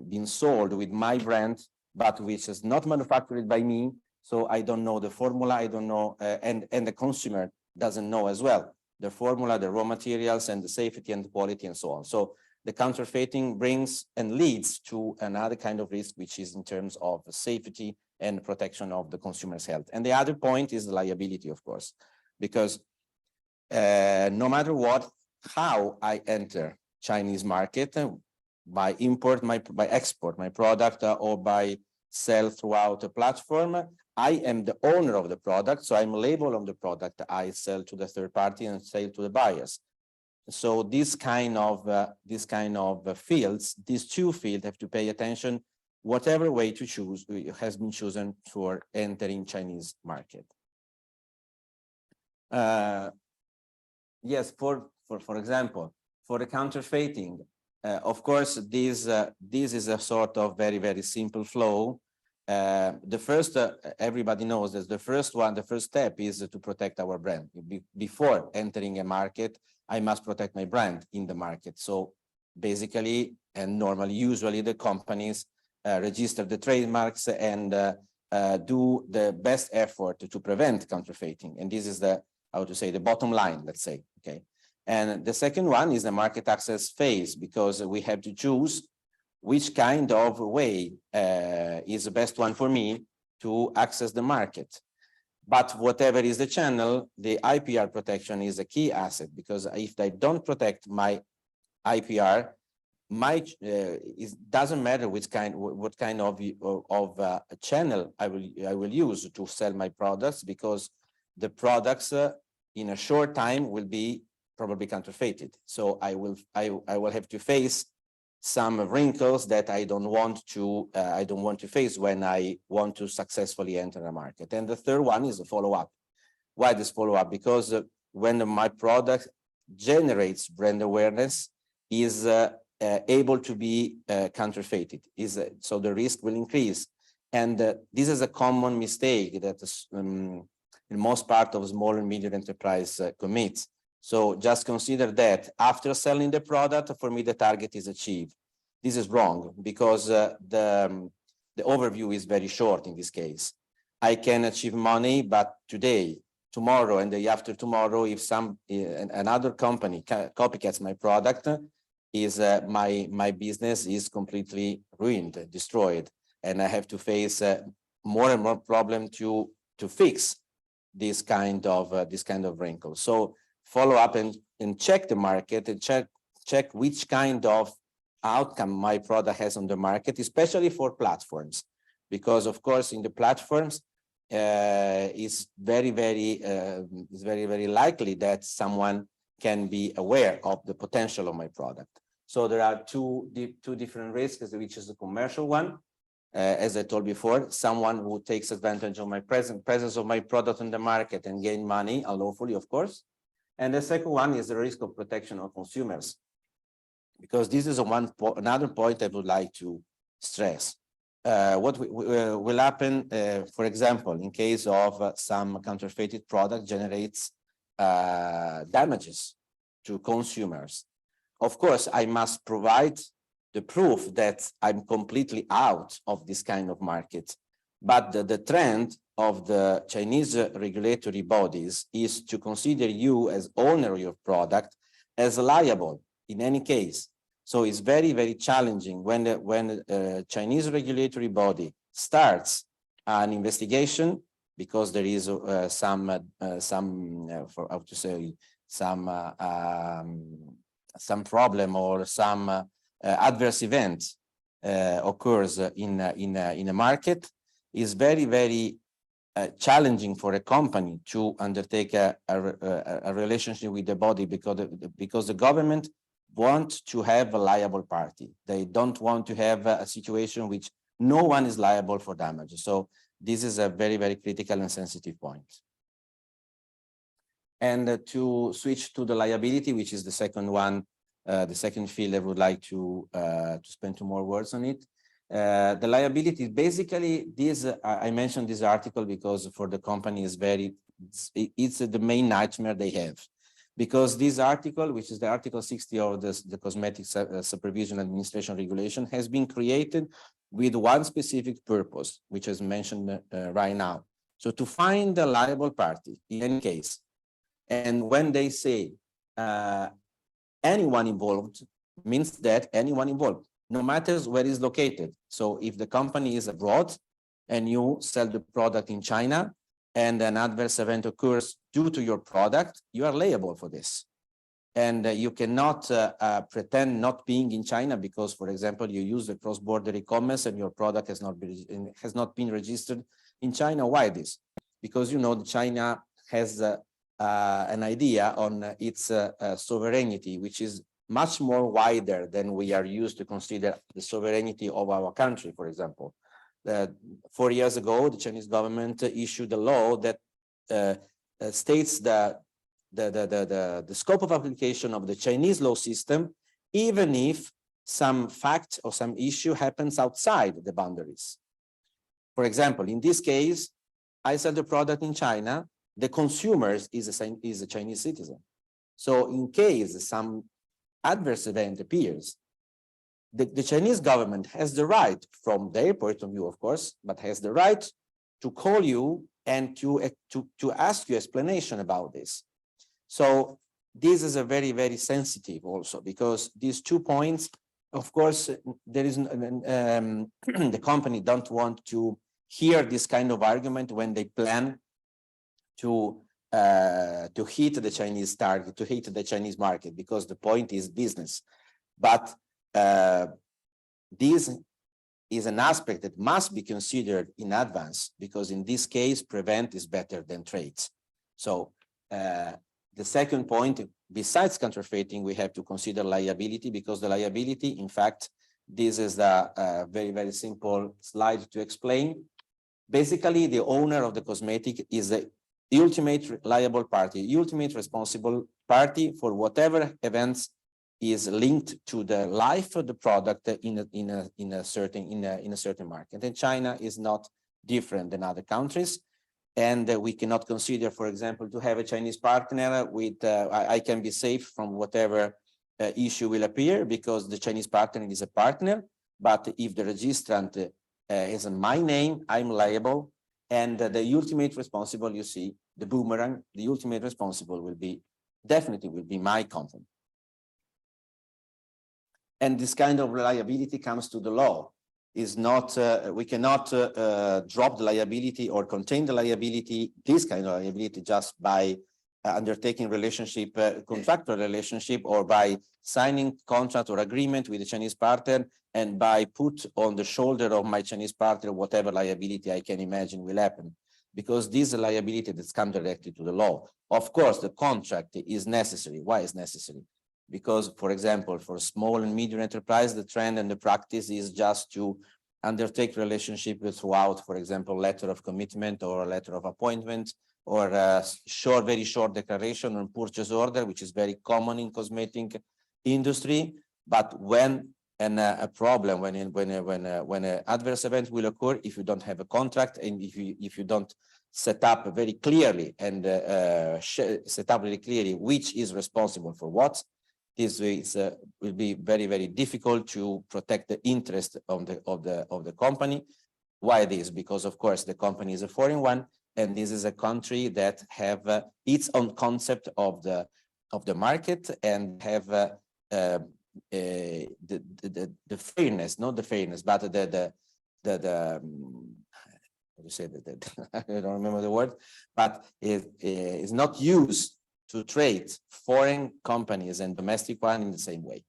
been sold with my brand, but which is not manufactured by me, so I don't know the formula, I don't know, and the consumer doesn't know as well the formula, the raw materials, and the safety and the quality, and so on. So the counterfeiting brings and leads to another kind of risk, which is in terms of safety and protection of the consumer's health. And the other point is the liability, of course, because no matter how I enter Chinese market, by export my product, or by sell throughout a platform. I am the owner of the product, so I'm labeled on the product I sell to the third party and sell to the buyers. So this kind of fields, these two fields have to pay attention, whatever way to choose has been chosen for entering Chinese market. Yes, for example, for the counterfeiting, of course, this is a sort of very simple flow. The first, everybody knows that the first step is to protect our brand. Before entering a market, I must protect my brand in the market. So basically, and normally, usually the companies register the trademarks and do the best effort to prevent counterfeiting. And this is the, how to say, the bottom line, let's say, okay. And the second one is the market access phase, because we have to choose which kind of way is the best one for me to access the market. But whatever is the channel, the IPR protection is a key asset, because if I don't protect my IPR, it doesn't matter what kind of channel I will use to sell my products, because the products in a short time will be probably counterfeited. So I will have to face some wrinkles that I don't want to face when I want to successfully enter a market. And the third one is the follow-up. Why this follow-up? Because when my product generates brand awareness, is able to be counterfeited, so the risk will increase. And this is a common mistake that in most part of small and medium enterprise commits. So just consider that after selling the product, for me, the target is achieved. This is wrong, because the overview is very short in this case. I can achieve money, but today, tomorrow, and the day after tomorrow, if another company copycats my product, my business is completely ruined, destroyed, and I have to face more and more problem to fix this kind of wrinkles. So follow up and check the market and check which kind of outcome my product has on the market, especially for platforms, because of course in the platforms it's very likely that someone can be aware of the potential of my product. So there are two different risks, which is the commercial one. As I told before, someone who takes advantage of my presence of my product on the market and gain money unlawfully, of course. And the second one is the risk of protection of consumers, because this is another point I would like to stress. What will happen, for example, in case of some counterfeited product generates damages to consumers. Of course, I must provide the proof that I'm completely out of this kind of market. But the trend of the Chinese regulatory bodies is to consider you as owner of your product as liable in any case. So it's very challenging when the Chinese regulatory body starts an investigation, because there is some problem or some adverse event occurs in a market. Is very challenging for a company to undertake a relationship with the body, because the government wants to have a liable party. They don't want to have a situation which no one is liable for damage. So this is a very critical and sensitive point. And to switch to the liability, which is the second one, the second field, I would like to spend 2 more words on it. The liability, basically, I mentioned this article because for the company is it's the main nightmare they have, because this article, which is the Article 60 of the Cosmetic Supervision Administration Regulation, has been created with one specific purpose, which is mentioned right now. So to find a liable party in any case, and when they say anyone involved, means that anyone involved, no matter where it's located. So if the company is abroad and you sell the product in China and an adverse event occurs due to your product, you are liable for this. And you cannot pretend not being in China because, for example, you use the cross-border e-commerce and your product has not been registered in China. Why this? Because you know China has an idea on its sovereignty, which is much more wider than we are used to consider the sovereignty of our country. For example, 4 years ago, the Chinese government issued a law that states that the scope of application of the Chinese law system, even if some fact or some issue happens outside the boundaries. For example, in this case, I sell the product in China, the consumer is a Chinese citizen. So in case some adverse event appears, the Chinese government has the right, from their point of view, of course, but has the right to call you and to ask you explanation about this. So this is a very, very sensitive also, because these 2 points, of course, there is the company don't want to hear this kind of argument when they plan to hit the Chinese target, to hit the Chinese market, because the point is business. But this is an aspect that must be considered in advance, because in this case, prevent is better than trade. So the second point, besides counterfeiting, we have to consider liability, because the liability, in fact, this is the very, very simple slide to explain. Basically, the owner of the cosmetic is the ultimate liable party, ultimate responsible party for whatever events is linked to the life of the product in a certain market. And China is not different than other countries. And we cannot consider, for example, to have a Chinese partner with, I can be safe from whatever issue will appear, because the Chinese partner is a partner. But if the registrant is in my name, I'm liable. And the ultimate responsible, you see, the boomerang, the ultimate responsible will be, definitely will be my company. And this kind of liability comes to the law. Is not, we cannot drop the liability or contain the liability, this kind of liability, just by undertaking relationship, contractual relationship, or by signing contract or agreement with the Chinese partner, and by put on the shoulder of my Chinese partner whatever liability I can imagine will happen, because this is a liability that's come directly to the law. Of course, the contract is necessary. Why is necessary? Because, for example, for small and medium enterprise, the trend and the practice is just to undertake relationship throughout, for example, letter of commitment or a letter of appointment, or a short, very short declaration on purchase order, which is very common in cosmetic industry. But when a problem, when an adverse event will occur, if you don't have a contract, and if you don't set up very clearly and set up very clearly which is responsible for what, this will be very, very difficult to protect the interest of the company. Why this? Because of course the company is a foreign one, and this is a country that have its own concept of the market, and have the fairness, not the fairness, but the how to say that, I don't remember the word, but it is not used to trade foreign companies and domestic one in the same way.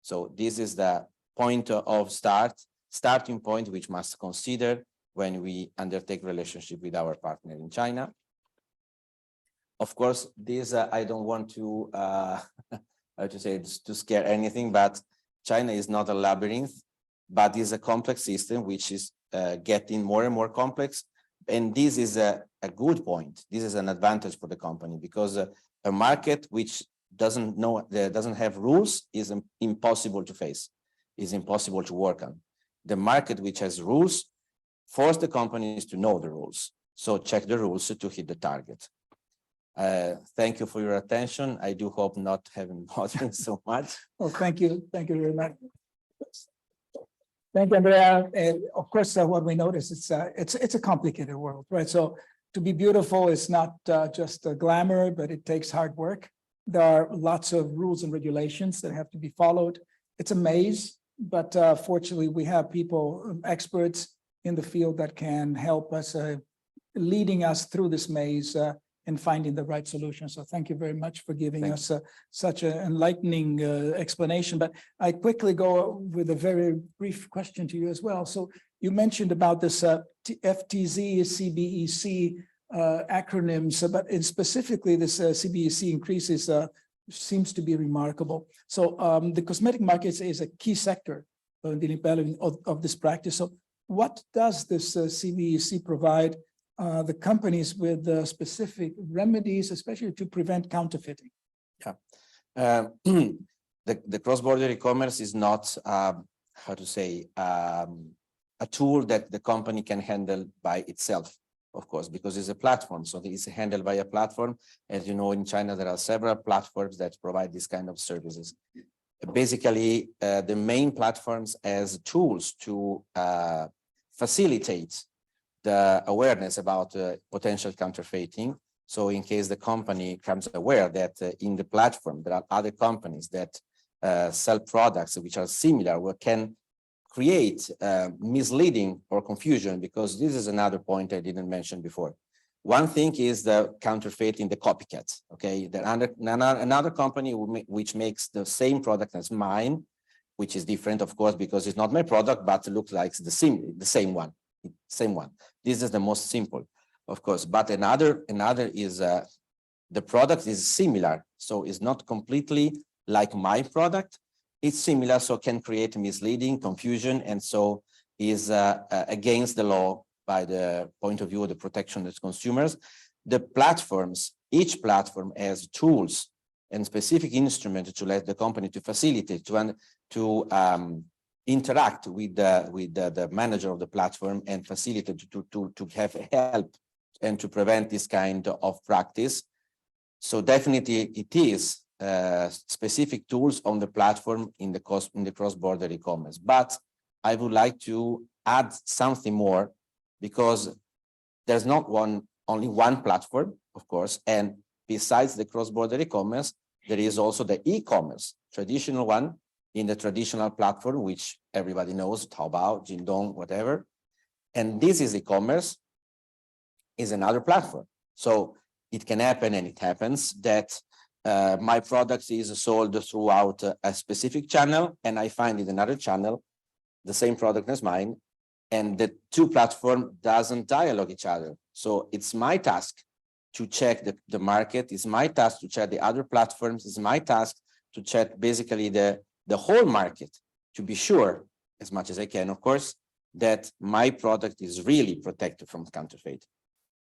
So this is the point of starting point, which must consider when we undertake relationship with our partner in China. Of course, this I don't want to how to say it, to scare anything, but China is not a labyrinth, but is a complex system which is getting more and more complex. And this is a good point. This is an advantage for the company, because a market which doesn't have rules is impossible to face, is impossible to work on. The market which has rules force the companies to know the rules. So check the rules to hit the target. Thank you for your attention. I do hope not having bothered so much. Well, thank you very much. Thank you, Andrea. And of course, what we notice, it's a complicated world, right? So to be beautiful is not just a glamour, but it takes hard work. There are lots of rules and regulations that have to be followed. It's a maze, but fortunately, we have people, experts in the field that can help us, leading us through this maze and finding the right solution. So thank you very much for giving Thank us such an enlightening explanation. But I quickly go with a very brief question to you as well. So you mentioned about this FTZ, CBEC acronyms, but specifically this CBEC increases seems to be remarkable. So the cosmetic markets is a key sector in the development of this practice. So what does this CBEC provide the companies with specific remedies, especially to prevent counterfeiting? Yeah, the cross-border e-commerce is not, how to say, a tool that the company can handle by itself, of course, because it's a platform. So it's handled by a platform. As you know, in China, there are several platforms that provide this kind of services. Basically, the main platforms as tools to facilitate the awareness about potential counterfeiting. So in case the company becomes aware that in the platform, there are other companies that sell products which are similar, or can create misleading or confusion, because this is another point I didn't mention before. One thing is the counterfeiting, the copycat, okay? Another company which makes the same product as mine, which is different, of course, because it's not my product, but it looks like the same one. This is the most simple, of course, but another is the product is similar, so it's not completely like my product. It's similar, so can create misleading, confusion, and so is against the law by the point of view of the protection of consumers. The platforms, each platform has tools and specific instruments to let the company to facilitate, to interact with the manager of the platform and facilitate to have help and to prevent this kind of practice. So definitely it is specific tools on the platform in the cross-border e-commerce. But I would like to add something more, because there's not only one platform, of course, and besides the cross-border e-commerce, there is also the e-commerce, traditional one, in the traditional platform, which everybody knows, Taobao, Jingdong, whatever. And this is e-commerce, is another platform. So it can happen, and it happens, that my product is sold throughout a specific channel, and I find in another channel the same product as mine, and the two platforms doesn't dialogue each other. So it's my task to check the market, it's my task to check the other platforms, it's my task to check basically the whole market, to be sure, as much as I can, of course, that my product is really protected from counterfeit.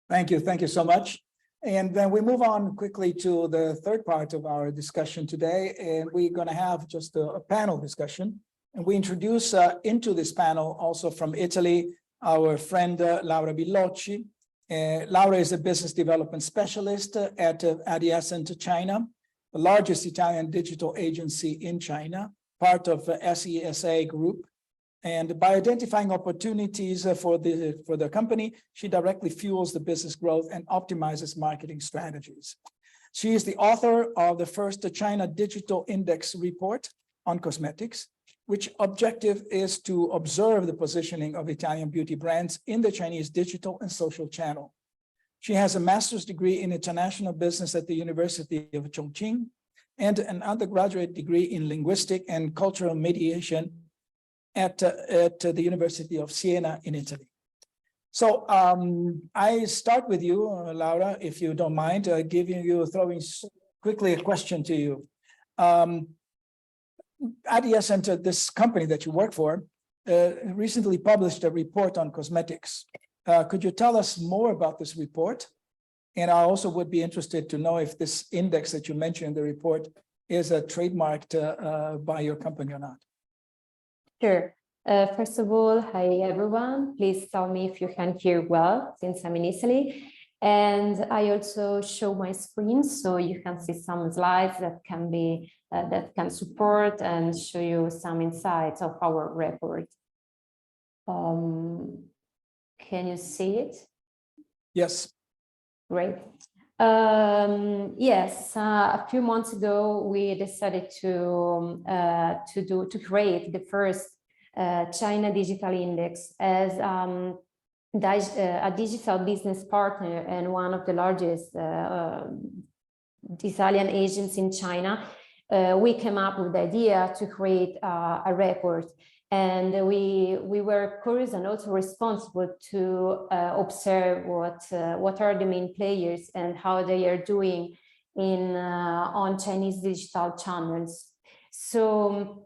Thank you so much. And then we move on quickly to the third part of our discussion today, and we're going to have just a panel discussion. And we introduce into this panel also from Italy, our friend Laura Billocci. Laura is a business development specialist at Adjacent China, the largest Italian digital agency in China, part of SESA Group. And by identifying opportunities for the company, she directly fuels the business growth and optimizes marketing strategies. She is the author of the first China Digital Index report on cosmetics, which objective is to observe the positioning of Italian beauty brands in the Chinese digital and social channel. She has a master's degree in international business at the University of Chongqing and an undergraduate degree in linguistic and cultural mediation at the University of Siena in Italy. So I start with you, Laura, if you don't mind, throwing quickly a question to you. Adjacent, this company that you work for, recently published a report on cosmetics. Could you tell us more about this report? And I also would be interested to know if this index that you mentioned in the report is trademarked by your company or not. Sure. First of all, hi everyone. Please tell me if you can hear well, since I'm in Italy. And I also show my screen so you can see some slides that can support and show you some insights of our report. Can you see it? Yes. Great. Yes, a few months ago, we decided to create the first China Digital Index as a digital business partner and one of the largest Italian agents in China, we came up with the idea to create a report. And we were curious and also responsible to observe what are the main players and how they are doing on Chinese digital channels. So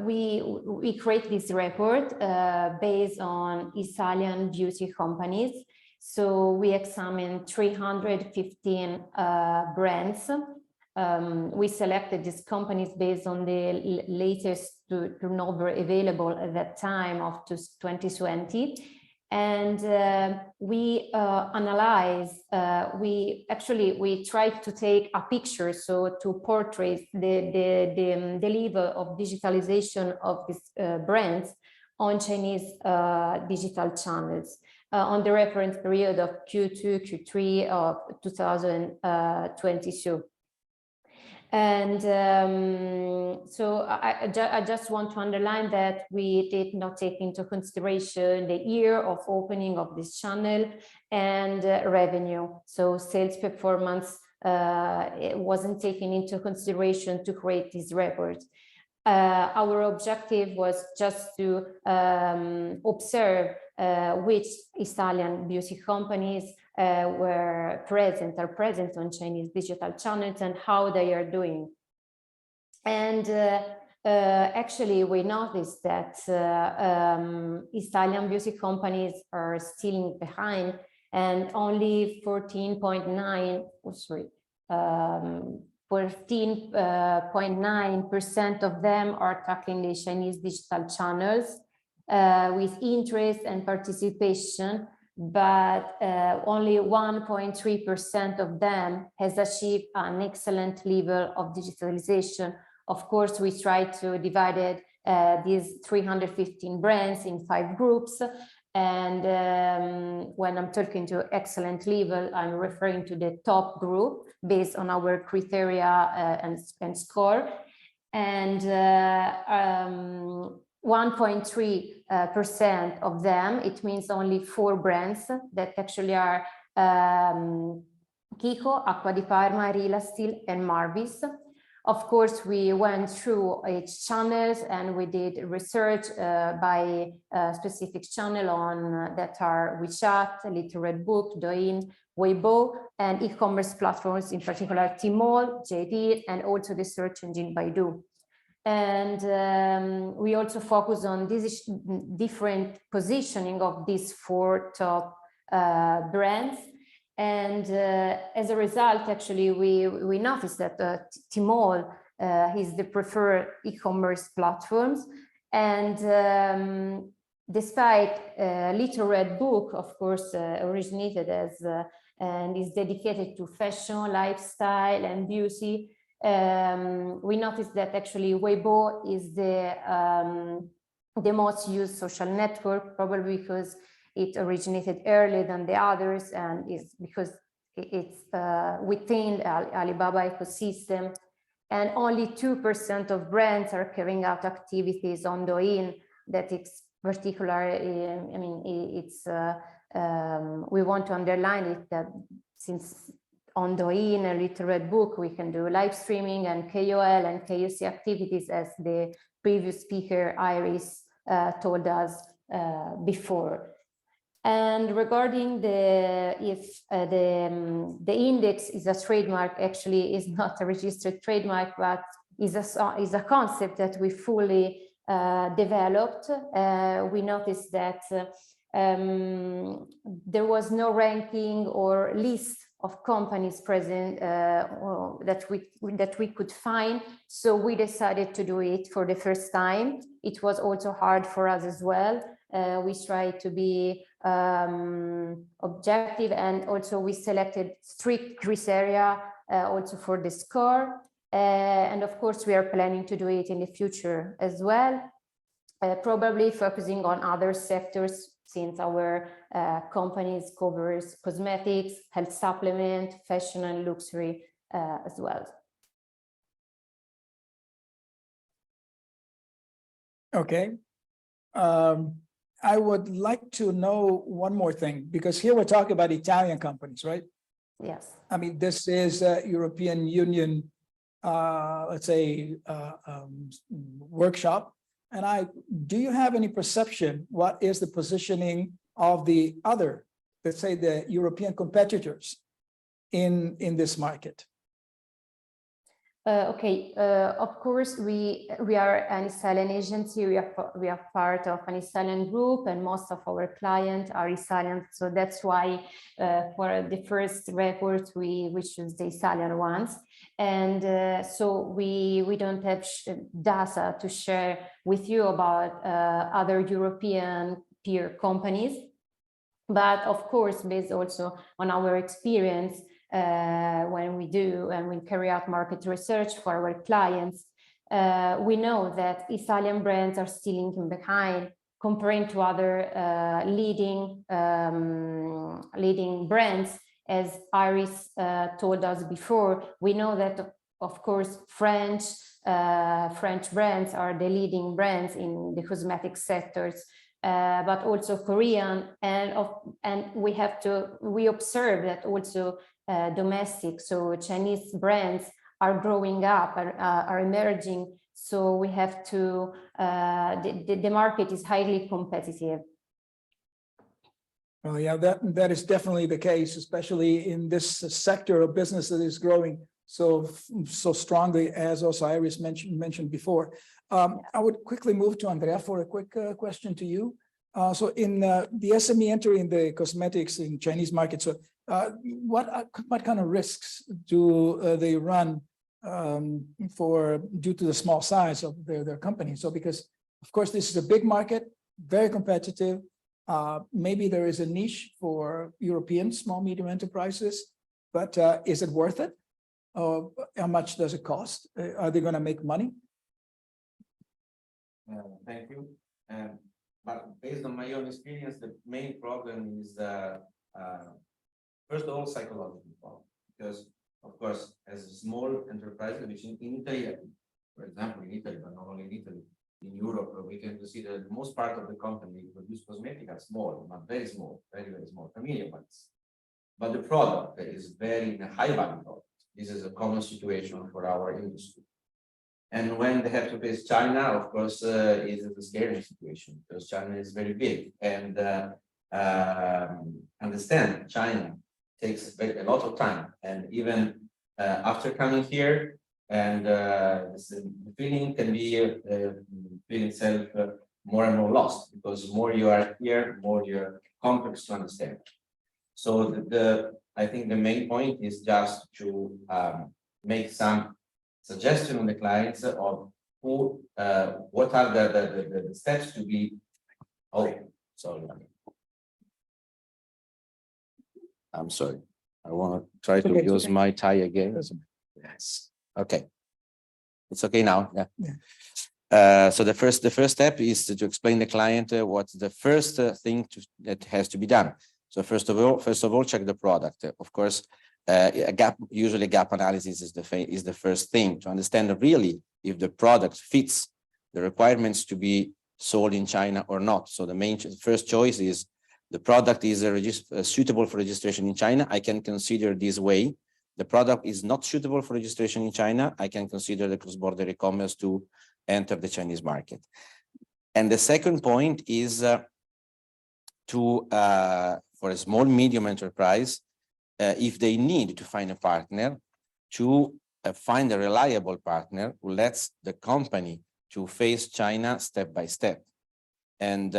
we create this report based on Italian beauty companies. So we examined 315 brands. We selected these companies based on the latest turnover available at that time of 2020. And we analyzed, we tried to take a picture, so to portray the level of digitalization of these brands on Chinese digital channels on the reference period of Q2, Q3 of 2022. And so I just want to underline that we did not take into consideration the year of opening of this channel and revenue. So sales performance it wasn't taken into consideration to create this report. Our objective was just to observe which Italian beauty companies are present on Chinese digital channels and how they are doing. And actually, we noticed that Italian beauty companies are still behind, and only 14.9% of them are tackling the Chinese digital channels with interest and participation, but only 1.3% of them has achieved an excellent level of digitalization. Of course, we tried to divide these 315 brands in 5 groups. And when I'm talking to excellent level, I'm referring to the top group based on our criteria and score. And 1.3% of them, it means only 4 brands that actually are Kiko, Acqua di Parma, Rila Steel, and Marvis. Of course, we went through each channels and we did research by specific channel on that are WeChat, Little Red Book, Douyin, Weibo, and e-commerce platforms, in particular Tmall, JD, and also the search engine Baidu. And we also focus on this different positioning of these 4 top brands. And as a result, actually, we noticed that Tmall is the preferred e-commerce platforms. And despite Little Red Book, of course, originated as and is dedicated to fashion, lifestyle, and beauty, we noticed that actually Weibo is the most used social network, probably because it originated earlier than the others, and is because it's within the Alibaba ecosystem. And only 2% of brands are carrying out activities on Douyin. That is particular. I mean, it's we want to underline it that since on Douyin and Little Red Book, we can do live streaming and KOL and KOC activities, as the previous speaker Iris told us before. And regarding if the index is a trademark, actually is not a registered trademark, but is a concept that we fully developed. We noticed that there was no ranking or list of companies present that we could find, so we decided to do it for the first time. It was also hard for us as well. We tried to be objective, and also we selected strict criteria also for the score. And of course, we are planning to do it in the future as well, probably focusing on other sectors, since our companies covers cosmetics, health supplement, fashion, and luxury as well. Okay. I would like to know one more thing, because here we're talking about Italian companies, right? Yes. I mean, this is a European Union, let's say, workshop. And do you have any perception, what is the positioning of the other, let's say, the European competitors in this market? Okay, of course, we are an Italian agency. We are part of an Italian group, and most of our clients are Italian. So that's why for the first report we choose the Italian ones, and so we don't have data to share with you about other European peer companies. But of course, based also on our experience, when we carry out market research for our clients, we know that Italian brands are still lagging behind comparing to other leading brands. As Iris told us before, we know that, of course, French brands are the leading brands in the cosmetic sectors, but also Korean, and we observe that also domestic, so Chinese brands are growing up, are emerging. So we have to, the market is highly competitive. Well, yeah, that is definitely the case, especially in this sector of business that is growing so strongly, as also Iris mentioned before. I would quickly move to Andrea for a quick question to you. So in the SME entering the cosmetics in Chinese market, so what kind of risks do they run due to the small size of their company? So because of course this is a big market, very competitive. Maybe there is a niche for European small medium enterprises, but is it worth it? How much does it cost? Are they going to make money? Thank you. But based on my own experience, the main problem is first of all psychological problem, because of course as a small enterprise, which in Italy, for example, in Italy, but not only in Italy, in Europe, we can consider the most part of the company produce cosmetic are small, not very small, very small, familiar ones. But the product is very high value product. This is a common situation for our industry. And when they have to face China, of course, is a scary situation because China is very big, and understand China takes a lot of time, and even after coming here, and the feeling can be feeling itself more and more lost, because more you are here, more you're complex to understand. So I think the main point is just to make some suggestion on the clients of what are the steps to be. Oh, sorry. I'm sorry. I want to try to use my tie again. Yes. Okay. It's okay now. Yeah. So the first step is to explain the client what's the first thing that has to be done. So first of all, check the product. Of course, usually gap analysis is the first thing to understand really if the product fits the requirements to be sold in China or not. So the first choice is the product is suitable for registration in China. I can consider this way. The product is not suitable for registration in China. I can consider the cross-border e-commerce to enter the Chinese market. And the second point is for a small medium enterprise, if they need to find a partner, to find a reliable partner who lets the company to face China step by step. And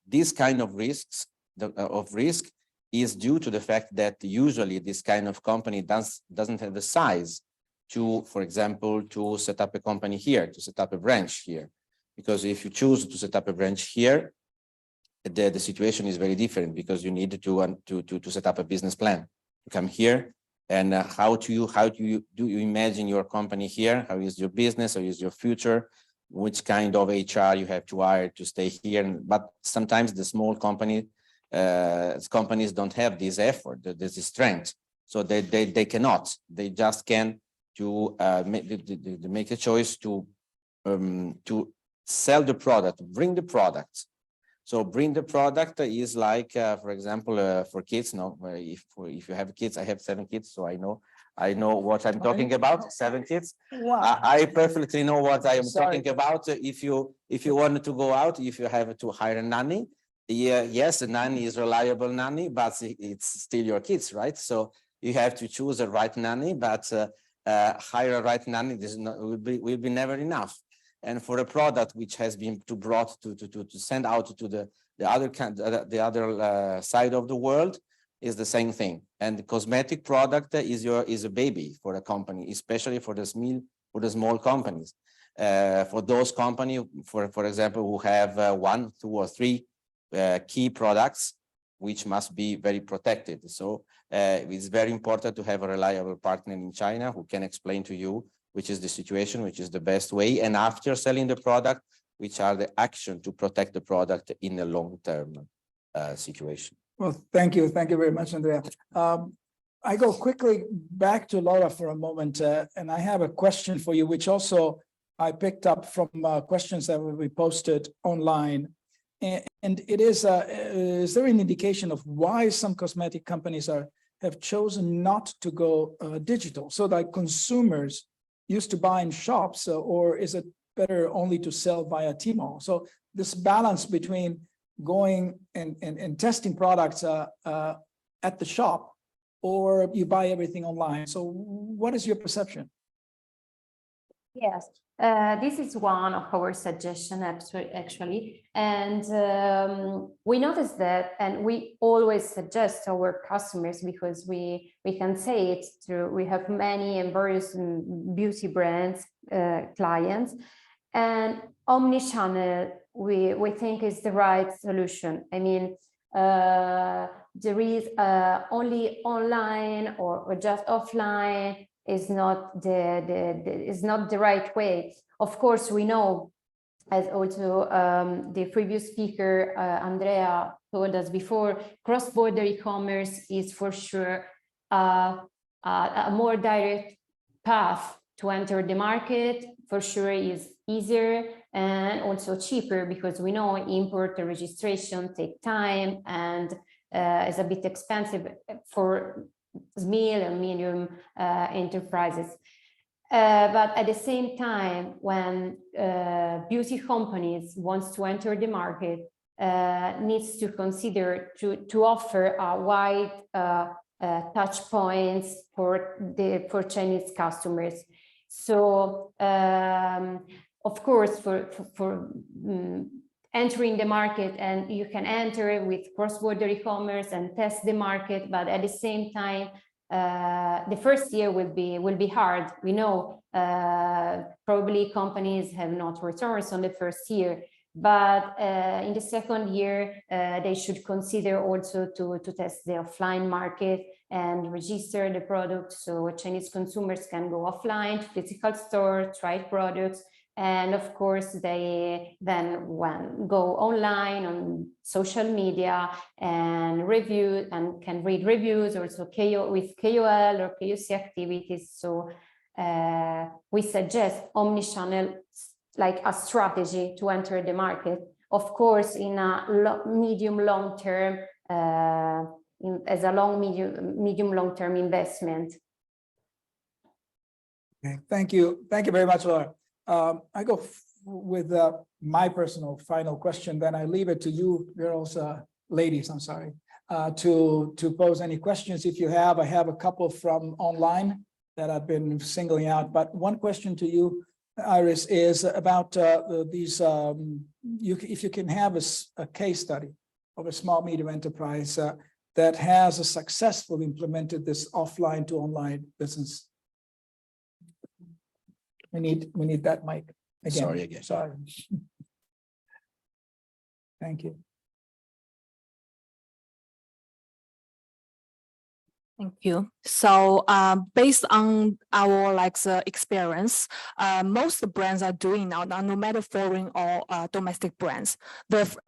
this kind of risk is due to the fact that usually this kind of company doesn't have the size to, for example, to set up a company here, to set up a branch here. Because if you choose to set up a branch here, the situation is very different, because you need to set up a business plan to come here. And how do you imagine your company here? How is your business? How is your future? Which kind of HR you have to hire to stay here? But sometimes the small companies don't have this effort, this strength, so they cannot. They just can make a choice to sell the product, bring the product So bring the product is like, for example, for kids. No, if you have kids, I have 7 kids, so I know what I'm talking about. 7 kids. Wow. I perfectly know what I am Sorry. talking about. If you want to go out, if you have to hire a nanny, yeah, yes, a nanny is reliable nanny, but it's still your kids, right? So you have to choose a right nanny, but hire a right nanny. This will be never enough. And for a product which has been brought to send out to the other side of the world, is the same thing. And the cosmetic product is a baby for a company, especially for the small companies. For those companies, for example, who have 1, 2, or 3 key products, which must be very protected. So it's very important to have a reliable partner in China who can explain to you which is the situation, which is the best way, and after selling the product, which are the action to protect the product in a long-term situation. Well, thank you very much, Andrea. I go quickly back to Laura for a moment, and I have a question for you, which also I picked up from questions that we posted online. And it is there an indication of why some cosmetic companies have chosen not to go digital, so that consumers used to buy in shops, or is it better only to sell via Tmall? So this balance between going and testing products at the shop, or you buy everything online. So what is your perception? Yes, this is one of our suggestions actually, and we noticed that, and we always suggest our customers, because we can say it through, we have many and various beauty brands clients, and omni-channel we think is the right solution. I mean, there is only online or just offline is not the right way. Of course, we know, as also the previous speaker Andrea told us before, cross-border e-commerce is for sure a more direct path to enter the market. For sure is easier and also cheaper, because we know import registration take time and is a bit expensive for small and medium enterprises. But at the same time, when beauty companies wants to enter the market, needs to consider to offer a wide touch points for Chinese customers. So of course, for entering the market, and you can enter with cross-border e-commerce and test the market, but at the same time, the first year will be hard. We know probably companies have not returns on the first year, but in the second year they should consider also to test the offline market and register the product, so Chinese consumers can go offline to physical store, try products. And of course, they then go online on social media and review, and can read reviews, also with KOL or KOC activities. So we suggest omni-channel like a strategy to enter the market. Of course, in a medium long term, as a medium long term investment. Okay, thank you very much, Laura. I go with my personal final question, then I leave it to you girls, ladies, I'm sorry, to pose any questions if you have. I have a couple from online that I've been singling out, but one question to you, Iris, is about these, if you can have a case study of a small medium enterprise that has successfully implemented this offline to online business. We need that mic again. Sorry again. Sorry. Thank you. Thank you. So based on our experience, most brands are doing now, no matter foreign or domestic brands, the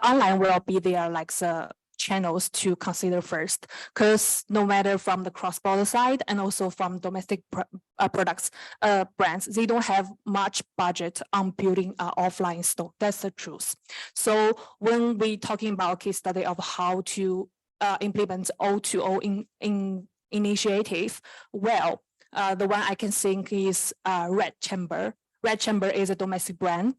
online will be their channels to consider first, because no matter from the cross-border side and also from domestic products brands, they don't have much budget on building an offline store. That's the truth. So when we talking about case study of how to implement O2O in initiative, well, the one I can think is Red Chamber. Red Chamber is a domestic brand,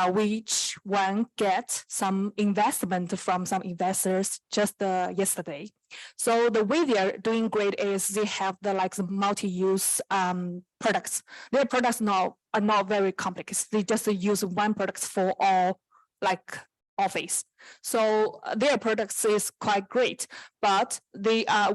which one get some investment from some investors just yesterday. So the way they are doing great is they have the multi-use products. Their products now are not very complex. They just use one product for all office. So their products is quite great, but they are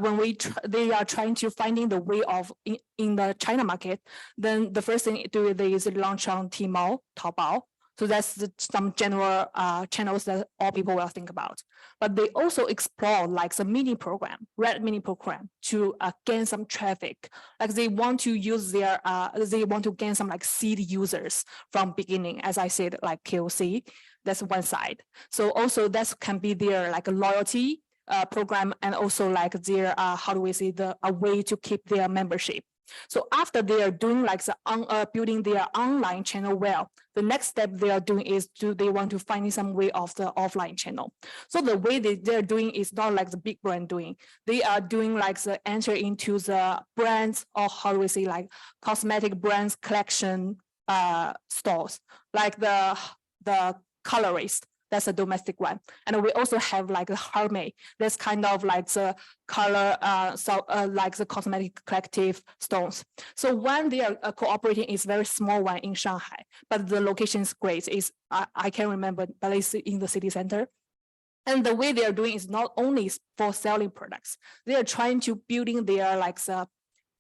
they are trying to finding the way of in the China market. Then the first thing to do is launch on Tmall, Taobao. So that's some general channels that all people will think about. But they also explore the mini program, Red mini program, to gain some traffic. They want to use their, they want to gain some seed users from beginning, as I said, like KOC. That's one side. So also that can be their a loyalty program, and also their how do we say, a way to keep their membership. So after they are doing building their online channel well, the next step they are doing is they want to find some way of the offline channel. So the way they're doing is not like the big brand doing. They are doing the enter into the brands, or how do we say, cosmetic brands collection stores, like the colorist. That's a domestic one. And we also have the Harmony. That's kind of the color, the cosmetic collective stores. So when they are cooperating, is very small one in Shanghai, but the location is great. I can't remember, but it's in the city center. And the way they are doing is not only for selling products. They are trying to building their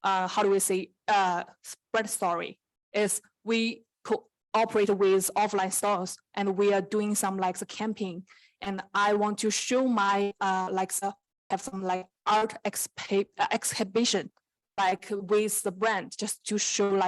how do we say, spread story. Is we operate with offline stores, and we are doing some the campaign, and I want to show my have some art exhibition with the brand, just to show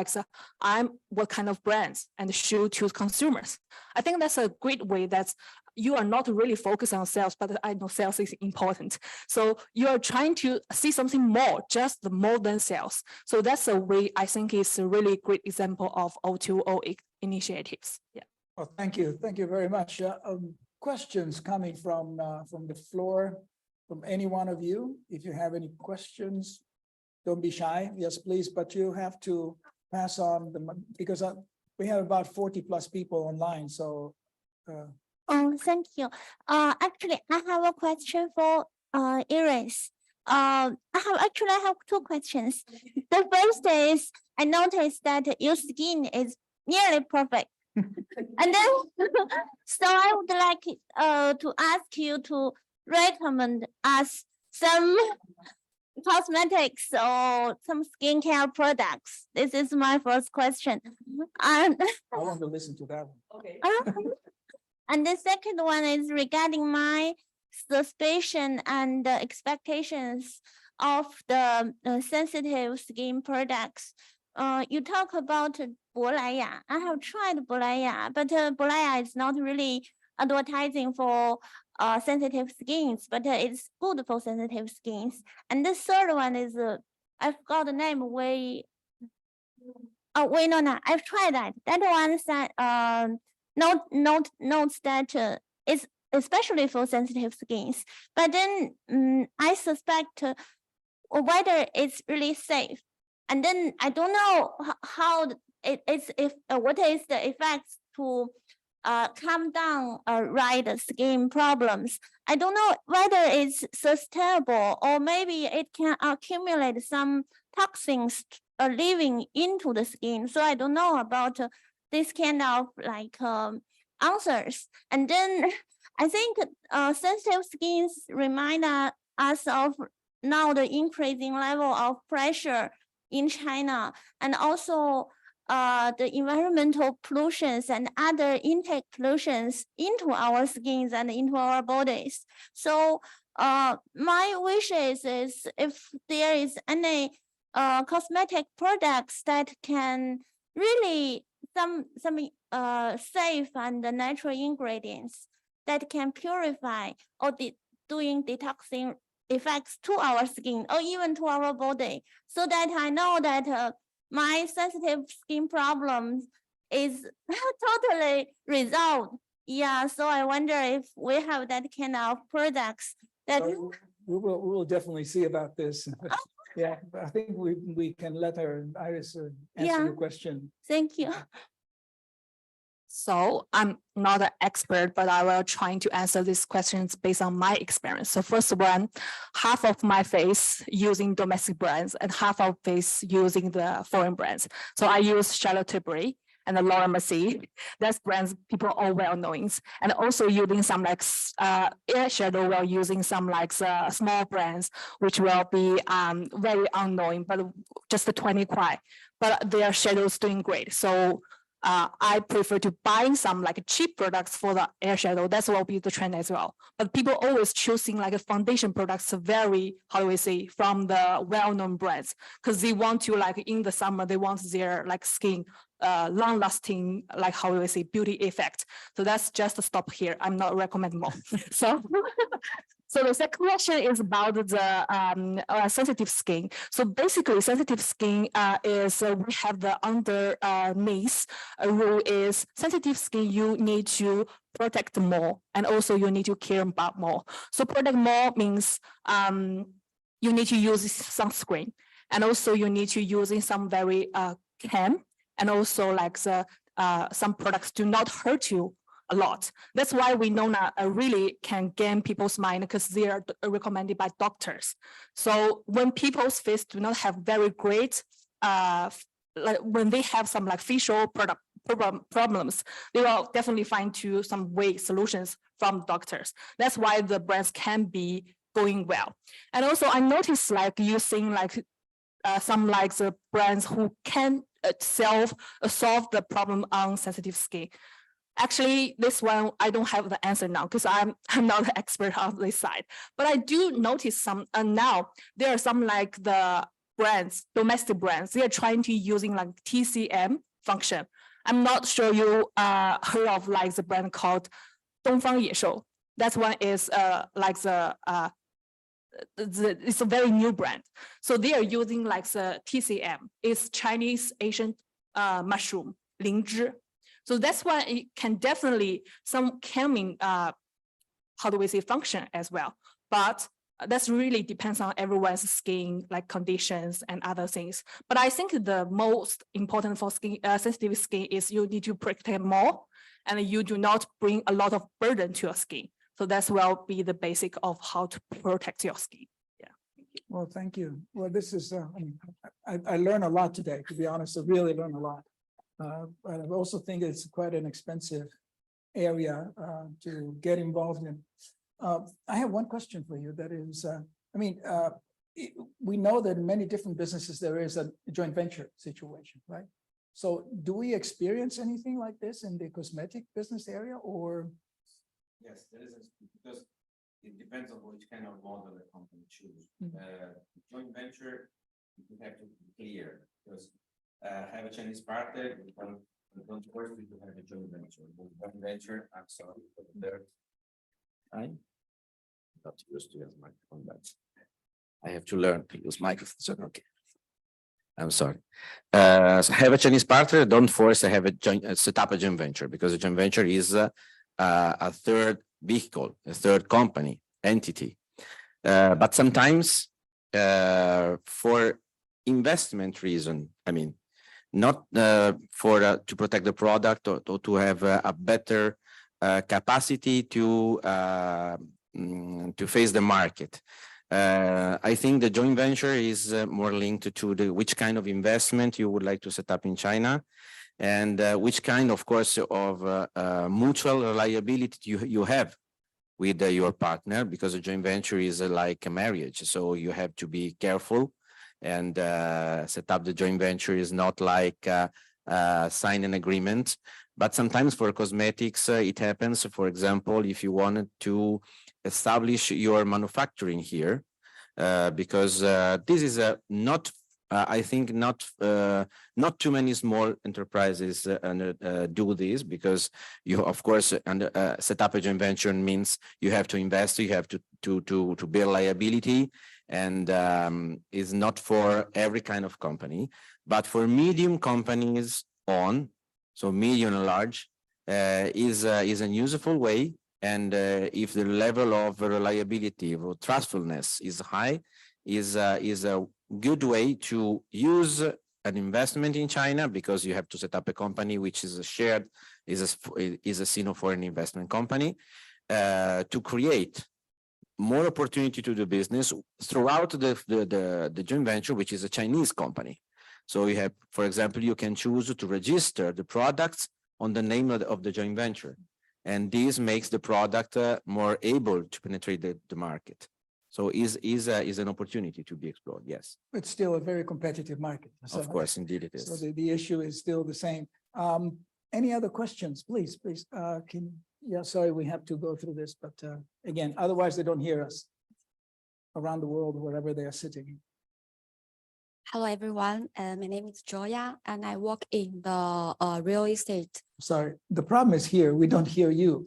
I'm what kind of brands, and show to consumers. I think that's a great way that you are not really focused on sales, but I know sales is important. So you are trying to see something more, just more than sales. So that's a way I think is a really great example of O2O initiatives. Yeah. Well, thank you. Thank you very much. Questions coming from the floor, from any one of you. If you have any questions, don't be shy. Yes, please. But you have to pass on because we have about 40 plus people online. So. Oh, thank you. Actually, I have a question for Iris. I have two questions. The first is, I noticed that your skin is nearly perfect. And then, so I would like to ask you to recommend us some cosmetics or some skincare products. This is my first question. And I want to listen to that one. Okay. And the second one is regarding my suspicion and expectations of the sensitive skin products. You talk about Bolaya. I have tried Bolaya, but Bolaya is not really advertising for sensitive skins, but it's good for sensitive skins. And the third one is, I forgot the name. No, I've tried that. That one said, notes that it's especially for sensitive skins, but then I suspect whether it's really safe, and then I don't know how what is the effects to calm down skin problems. I don't know whether it's sustainable, or maybe it can accumulate some toxins living into the skin. So I don't know about this kind of answers. And then I think sensitive skins remind us of now the increasing level of pressure in China, and also the environmental pollutions and other intake pollutions into our skins and into our bodies. So my wish is if there is any cosmetic products that can really some safe and natural ingredients that can purify or doing detoxing effects to our skin or even to our body, so that I know that my sensitive skin problem is totally resolved. Yeah, so I wonder if we have that kind of products that. So we will definitely see about this. Yeah, but I think we can let Iris answer Yeah. your question. Thank you. So I'm not an expert, but I will try to answer these questions based on my experience. So first one, half of my face using domestic brands and half of face using the foreign brands. So I use Charlotte Tilbury and the Laura Mercier. That's brands people all well knowing. And also using some like eyeshadow while using some like small brands, which will be very unknown, but just the 20 kwai. But their shadows doing great. So I prefer to buying some like cheap products for the eyeshadow. That's will be the trend as well. But people always choosing like a foundation products very, how do we say, from the well-known brands, because they want to like in the summer, they want their like skin long lasting, like how do we say, beauty effect. So that's just a stop here. I'm not recommending more. So the second question is about the sensitive skin. So basically sensitive skin is we have the underneath rule is sensitive skin, you need to protect more and also you need to care about more. So protect more means you need to use sunscreen and also you need to using some very cam and also like the some products do not hurt you a lot. That's why we know that really can gain people's mind because they are recommended by doctors. So when people's face do not have very great, like when they have some like facial problems, they will definitely find to some way solutions from doctors. That's why the brands can be going well. And also I noticed like using like some like the brands who can solve the problem on sensitive skin. Actually, this one, I don't have the answer now because I'm not an expert on this side, but I do notice some, and now there are some like the brands, domestic brands, they are trying to using like TCM function. I'm not sure you heard of like the brand called Dongfang Yeshou. That one is like it's a very new brand. So they are using like the TCM, it's Chinese Asian mushroom, Lingzhi. So that's why it can definitely some calming, how do we say, function as well. But that's really depends on everyone's skin like conditions and other things. But I think the most important for skin sensitive skin is you need to protect more and you do not bring a lot of burden to your skin. So that's will be the basic of how to protect your skin. Yeah. Well, thank you. Well, this is, I learned a lot today, to be honest, I really learned a lot. But I also think it's quite an expensive area to get involved in. I have one question for you that is, we know that in many different businesses, there is a joint venture situation, right? So do we experience anything like this in the cosmetic business area or? Yes, there is, because it depends on which kind of model the company choose. Joint venture, you have to be clear because have a Chinese partner, don't force me to have a joint venture. Joint venture, I'm sorry, but there. I'm not used to use microphone, but I have to learn to use microphone. So okay. I'm sorry. So have a Chinese partner, don't force to have a joint set up a joint venture because a joint venture is a third vehicle, a third company entity. But sometimes for investment reason, not for to protect the product or to have a better capacity to face the market. I think the joint venture is more linked to the which kind of investment you would like to set up in China, and which kind, of course, of mutual reliability you have with your partner, because a joint venture is like a marriage, so you have to be careful. And set up the joint venture is not like sign an agreement, but sometimes for cosmetics it happens. For example, if you wanted to establish your manufacturing here, because this is not I think not too many small enterprises do this, because you, of course, set up a joint venture means you have to invest, you have to bear liability, and is not for every kind of company, but for medium companies so medium and large is an useful way. And if the level of reliability or trustfulness is high, is a good way to use an investment in China, because you have to set up a company which is a shared, is a Sino-foreign investment company, to create more opportunity to do business throughout the joint venture, which is a Chinese company. So you have, for example, you can choose to register the products on the name of the joint venture, and this makes the product more able to penetrate the market. So is an opportunity to be explored. Yes, It's still a very competitive market. of course, indeed it is. So the issue is still the same. Any other questions, please? Yeah, sorry, we have to go through this, but again, otherwise they don't hear us around the world, wherever they are sitting. Hello, everyone. My name is Joya, and I work in the real estate. Sorry, the problem is here, we don't hear you.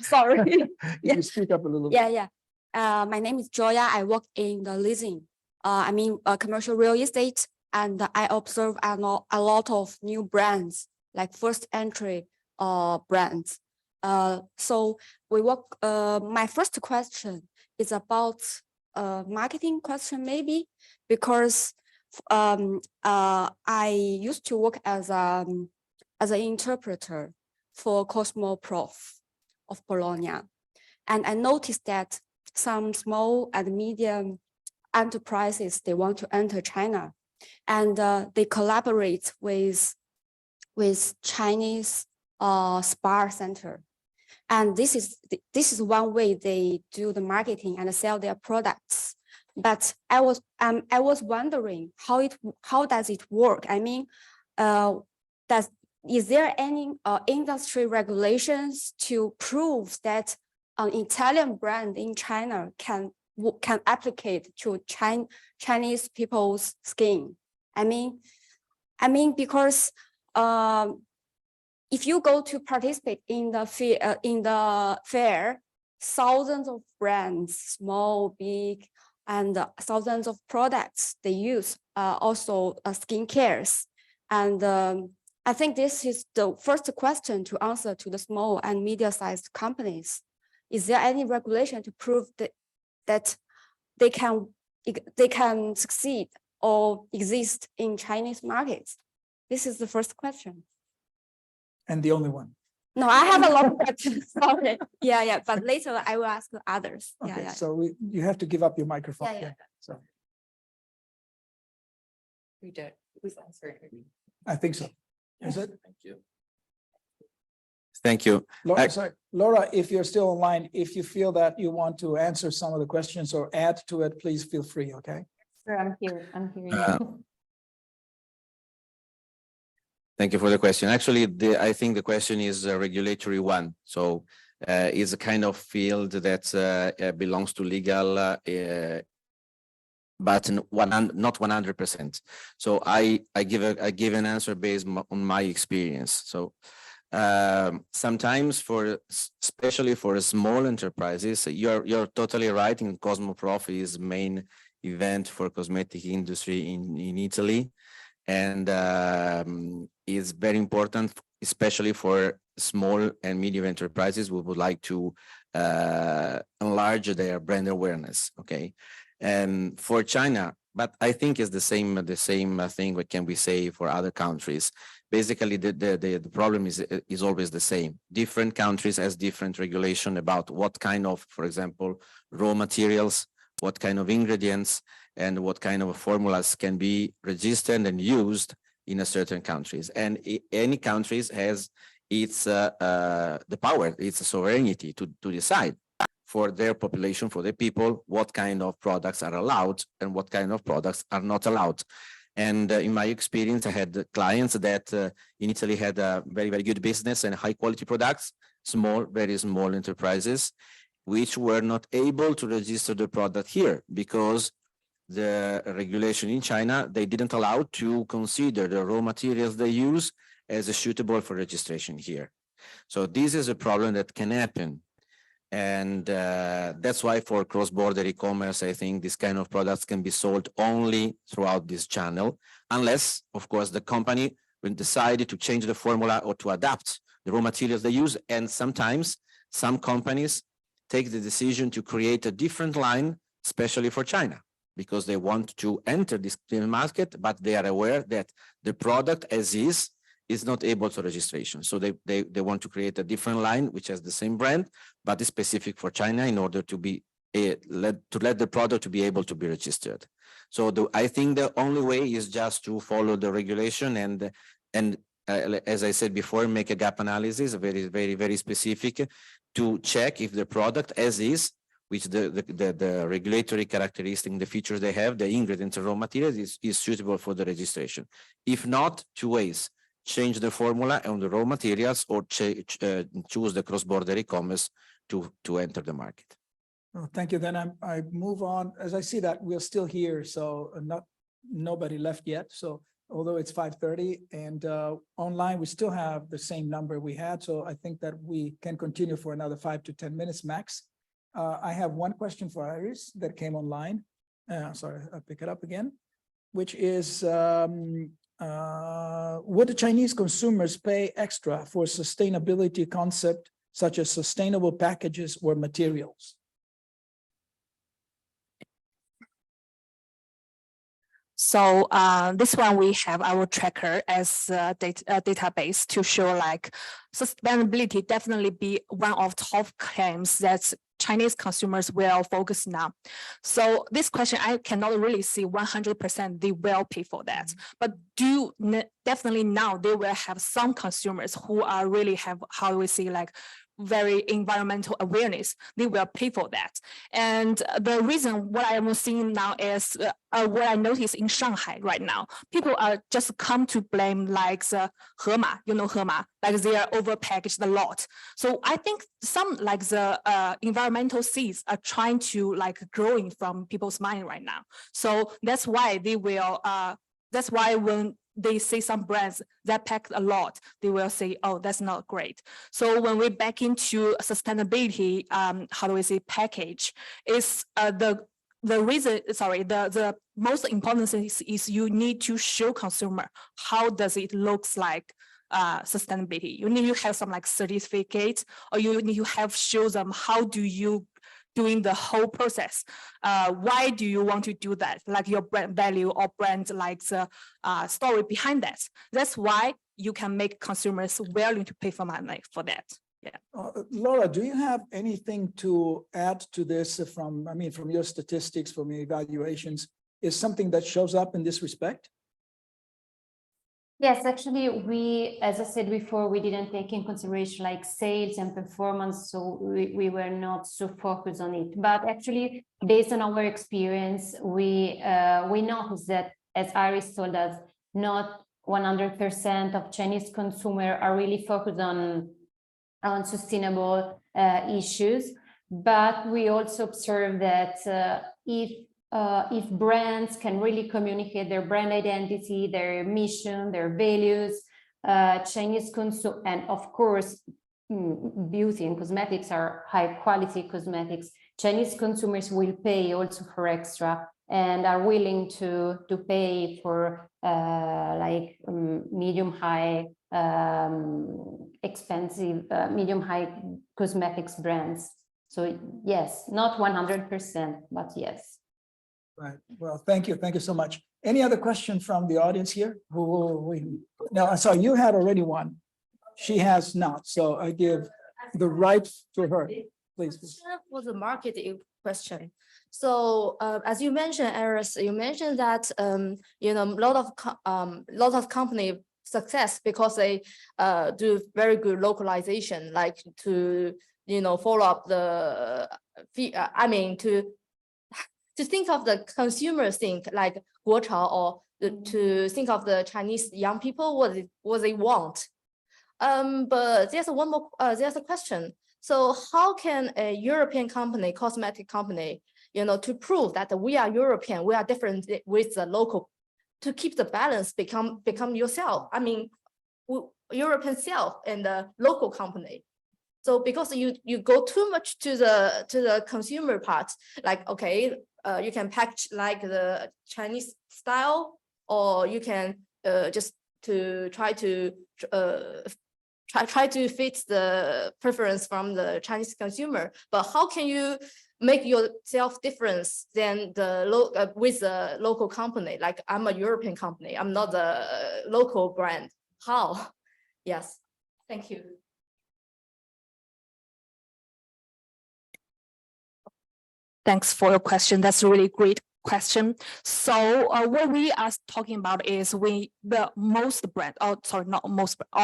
Sorry. If you speak up a little. Yeah. My name is Joya. I work in the leasing. Commercial real estate, and I observe a lot of new brands, like first entry brands. So we work. My first question is about marketing question, maybe, because I used to work as an interpreter for Cosmoprof of Bologna, and I noticed that some small and medium enterprises, they want to enter China, and they collaborate with Chinese spa center. And this is one way they do the marketing and sell their products. But I was wondering how does it work? I mean, is there any industry regulations to prove that an Italian brand in China can applicate to Chinese people's skin? I mean because if you go to participate in the fair, thousands of brands, small, big, and thousands of products they use, also skincares. And I think this is the first question to answer to the small and medium-sized companies. Is there any regulation to prove that they can succeed or exist in Chinese markets? This is the first question. And the only one. No, I have a lot of questions. Sorry. Yeah. But later I will ask others. Okay, Yeah. so you have to give up your microphone. Yeah. So We did. Who's answering? I think so. Is it? Thank you. Thank you. Laura, sorry, Laura, if you're still online, if you feel that you want to answer some of the questions or add to it, please feel free, okay? Sure, I'm here. I'm hearing you. Thank you for the question. Actually, I think the question is a regulatory one. So it's a kind of field that belongs to legal, but not 100%. So I give an answer based on my experience. So sometimes especially for small enterprises, you're totally right. In Cosmoprof is main event for cosmetic industry in Italy. And is very important, especially for small and medium enterprises who would like to enlarge their brand awareness. Okay, and for China, but I think it's the same thing. What can we say for other countries? Basically, the problem is always the same. Different countries has different regulation about what kind of, for example, raw materials, what kind of ingredients, and what kind of formulas can be registered and used in a certain countries. And any countries has its the power, its sovereignty to decide for their population, for the people, what kind of products are allowed and what kind of products are not allowed. And in my experience, I had clients that in Italy had a very, very good business and high quality products, very small enterprises, which were not able to register the product here because the regulation in China, they didn't allow to consider the raw materials they use as suitable for registration here. So this is a problem that can happen. And that's why for cross-border e-commerce, I think this kind of products can be sold only throughout this channel, unless, of course, the company will decide to change the formula or to adapt the raw materials they use. And sometimes some companies take the decision to create a different line, especially for China, because they want to enter this market, but they are aware that the product as is not able to registration. So they want to create a different line, which has the same brand, but is specific for China in order to be let the product to be able to be registered. So I think the only way is just to follow the regulation and as I said before, make a gap analysis, very specific, to check if the product as is, which the regulatory characteristic, the features they have, the ingredients and raw materials is suitable for the registration. If not, two ways: change the formula on the raw materials or choose the cross-border e-commerce to enter the market. Oh, thank you. Then I move on. As I see that we're still here, so nobody left yet. So although it's 5:30 and online, we still have the same number we had. So I think that we can continue for another 5 to 10 minutes max. I have one question for Iris that came online. Sorry, I'll pick it up again, which is, would the Chinese consumers pay extra for sustainability concept, such as sustainable packages or materials? So this one, we have our tracker as a database to show like sustainability definitely be one of top claims that Chinese consumers will focus now. So this question, I cannot really see 100% they will pay for that, but definitely now they will have some consumers who are really have, how do we say, like very environmental awareness, they will pay for that. And the reason what I am seeing now is what I notice in Shanghai right now, people are just come to blame like the Hema, you know, Hema, like they are overpackaged a lot. So I think some like the environmental seeds are trying to like growing from people's mind right now. So that's why they will, that's why when they see some brands that pack a lot, they will say, oh, that's not great. So when we back into sustainability, how do we say, package, is the reason, sorry, the most important thing is you need to show consumer how does it looks like sustainability. You need to have some like certificate, or you need to have show them how do you doing the whole process. Why do you want to do that? Like your brand value or brand like the story behind that. That's why you can make consumers willing to pay for money for that. Yeah. Laura, do you have anything to add to this from, I mean, from your statistics, from your evaluations? Is something that shows up in this respect? Yes, actually, we, as I said before, we didn't take in consideration like sales and performance, so we were not so focused on it. But actually, based on our experience, we noticed that, as Iris told us, not 100% of Chinese consumers are really focused on sustainable issues. But we also observe that if brands can really communicate their brand identity, their mission, their values, Chinese consumer, and of course, beauty and cosmetics are high quality cosmetics, Chinese consumers will pay also for extra and are willing to pay for like medium high expensive medium high cosmetics brands. So yes, not 100%, but yes. Right. Well, thank you. Thank you so much. Any other question from the audience here? No, I saw you had already one. She has not. So I give the right to her. Please. For the market question. So as you mentioned, Iris, you mentioned that you know, lot of company success because they do very good localization, like to, you know, follow up the I mean to think of the consumer think like Guochao, or to think of the Chinese young people what they want. But there's one more there's a question. So how can a European company, cosmetic company, to prove that we are European, we are different with the local, to keep the balance, become yourself. I mean, European self and the local company. So because you go too much to the consumer part, like, okay, you can package like the Chinese style, or you can just to try to fit the preference from the Chinese consumer. But how can you make yourself different than the with the local company? Like, I'm a European company, I'm not a local brand. How? Yes, thank you. Thanks for your question. That's a really great question. So what we are talking about is all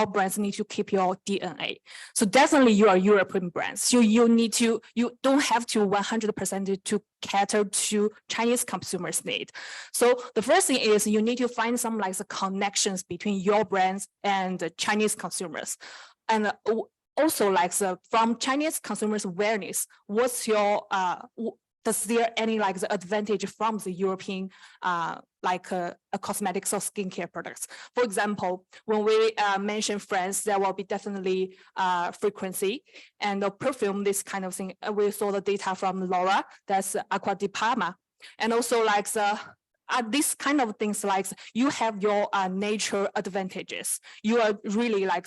brands need to keep your DNA. So definitely you are European brands. So you don't have to 100% to cater to Chinese consumers' need. So the first thing is you need to find some like the connections between your brands and the Chinese consumers. And also like from Chinese consumers' awareness, what's your does there any like the advantage from the European cosmetics or skincare products? For example, when we mention France, there will be definitely frequency and the perfume, this kind of thing. We saw the data from Laura, that's Aqua di Parma, and also like these kind of things, like you have your nature advantages. You are really like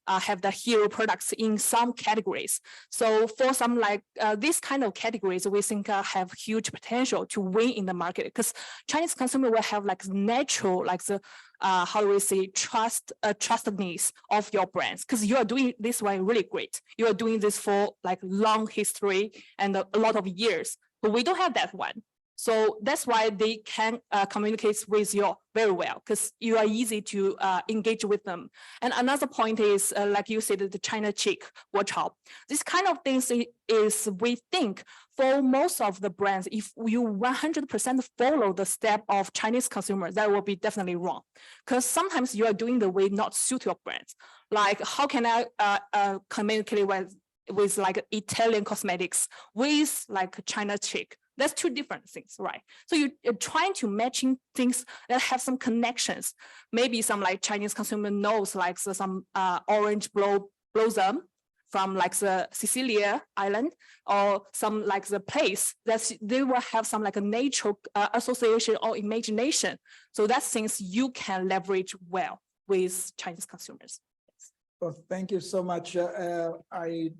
have the hero products in some categories. So for some like these kind of categories, we think have huge potential to win in the market, because Chinese consumer will have like natural like how do we say trustedness of your brands, because you are doing this one really great. You are doing this for like long history and a lot of years, but we don't have that one. So that's why they can communicate with you very well, because you are easy to engage with them. And another point is, like you said, the China chic watch out. This kind of things is we think for most of the brands, if you 100% follow the step of Chinese consumers, that will be definitely wrong. Because sometimes you are doing the way not suit your brands. Like, how can I communicate with like Italian cosmetics with like China chic? That's two different things, right? So you're trying to matching things that have some connections. Maybe some like Chinese consumer knows like some orange blossom from like the Sicilia island, or some like the place that they will have some like a nature association or imagination. So that's things you can leverage well with Chinese consumers. Well, thank you so much. I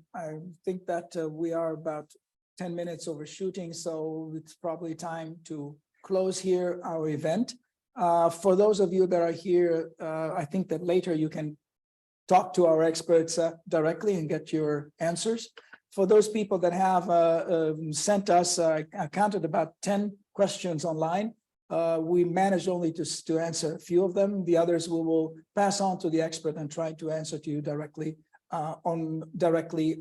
think that we are about 10 minutes overshooting, so it's probably time to close here our event. For those of you that are here, I think that later you can talk to our experts directly and get your answers. For those people that have sent us, I counted about 10 questions online. We managed only to answer a few of them. The others we will pass on to the expert and try to answer to you directly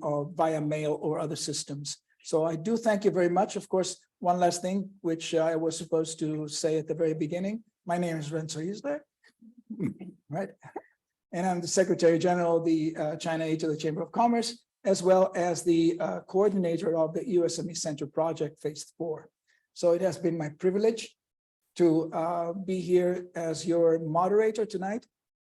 or via mail or other systems. So I do thank you very much. Of course, one last thing, which I was supposed to say at the very beginning. My name is Renzo Isler, right? And I'm the Secretary General of the China Aid to the Chamber of Commerce, as well as the coordinator of the USME Center Project Phase 4. So it has been my privilege to be here as your moderator tonight.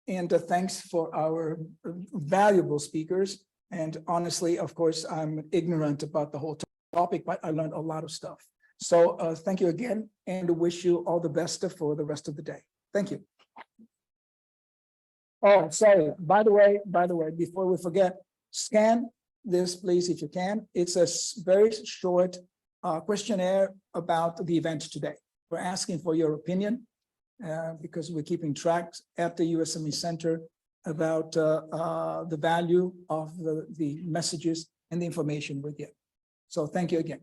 And thanks for our valuable speakers. And honestly, of course, I'm ignorant about the whole topic, but I learned a lot of stuff. So thank you again, and wish you all the best for the rest of the day. Thank you. Oh, sorry. By the way, before we forget, scan this, please, if you can. It's a very short questionnaire about the event today. We're asking for your opinion because we're keeping track at the USME Center about the value of the messages and the information we get. So thank you again.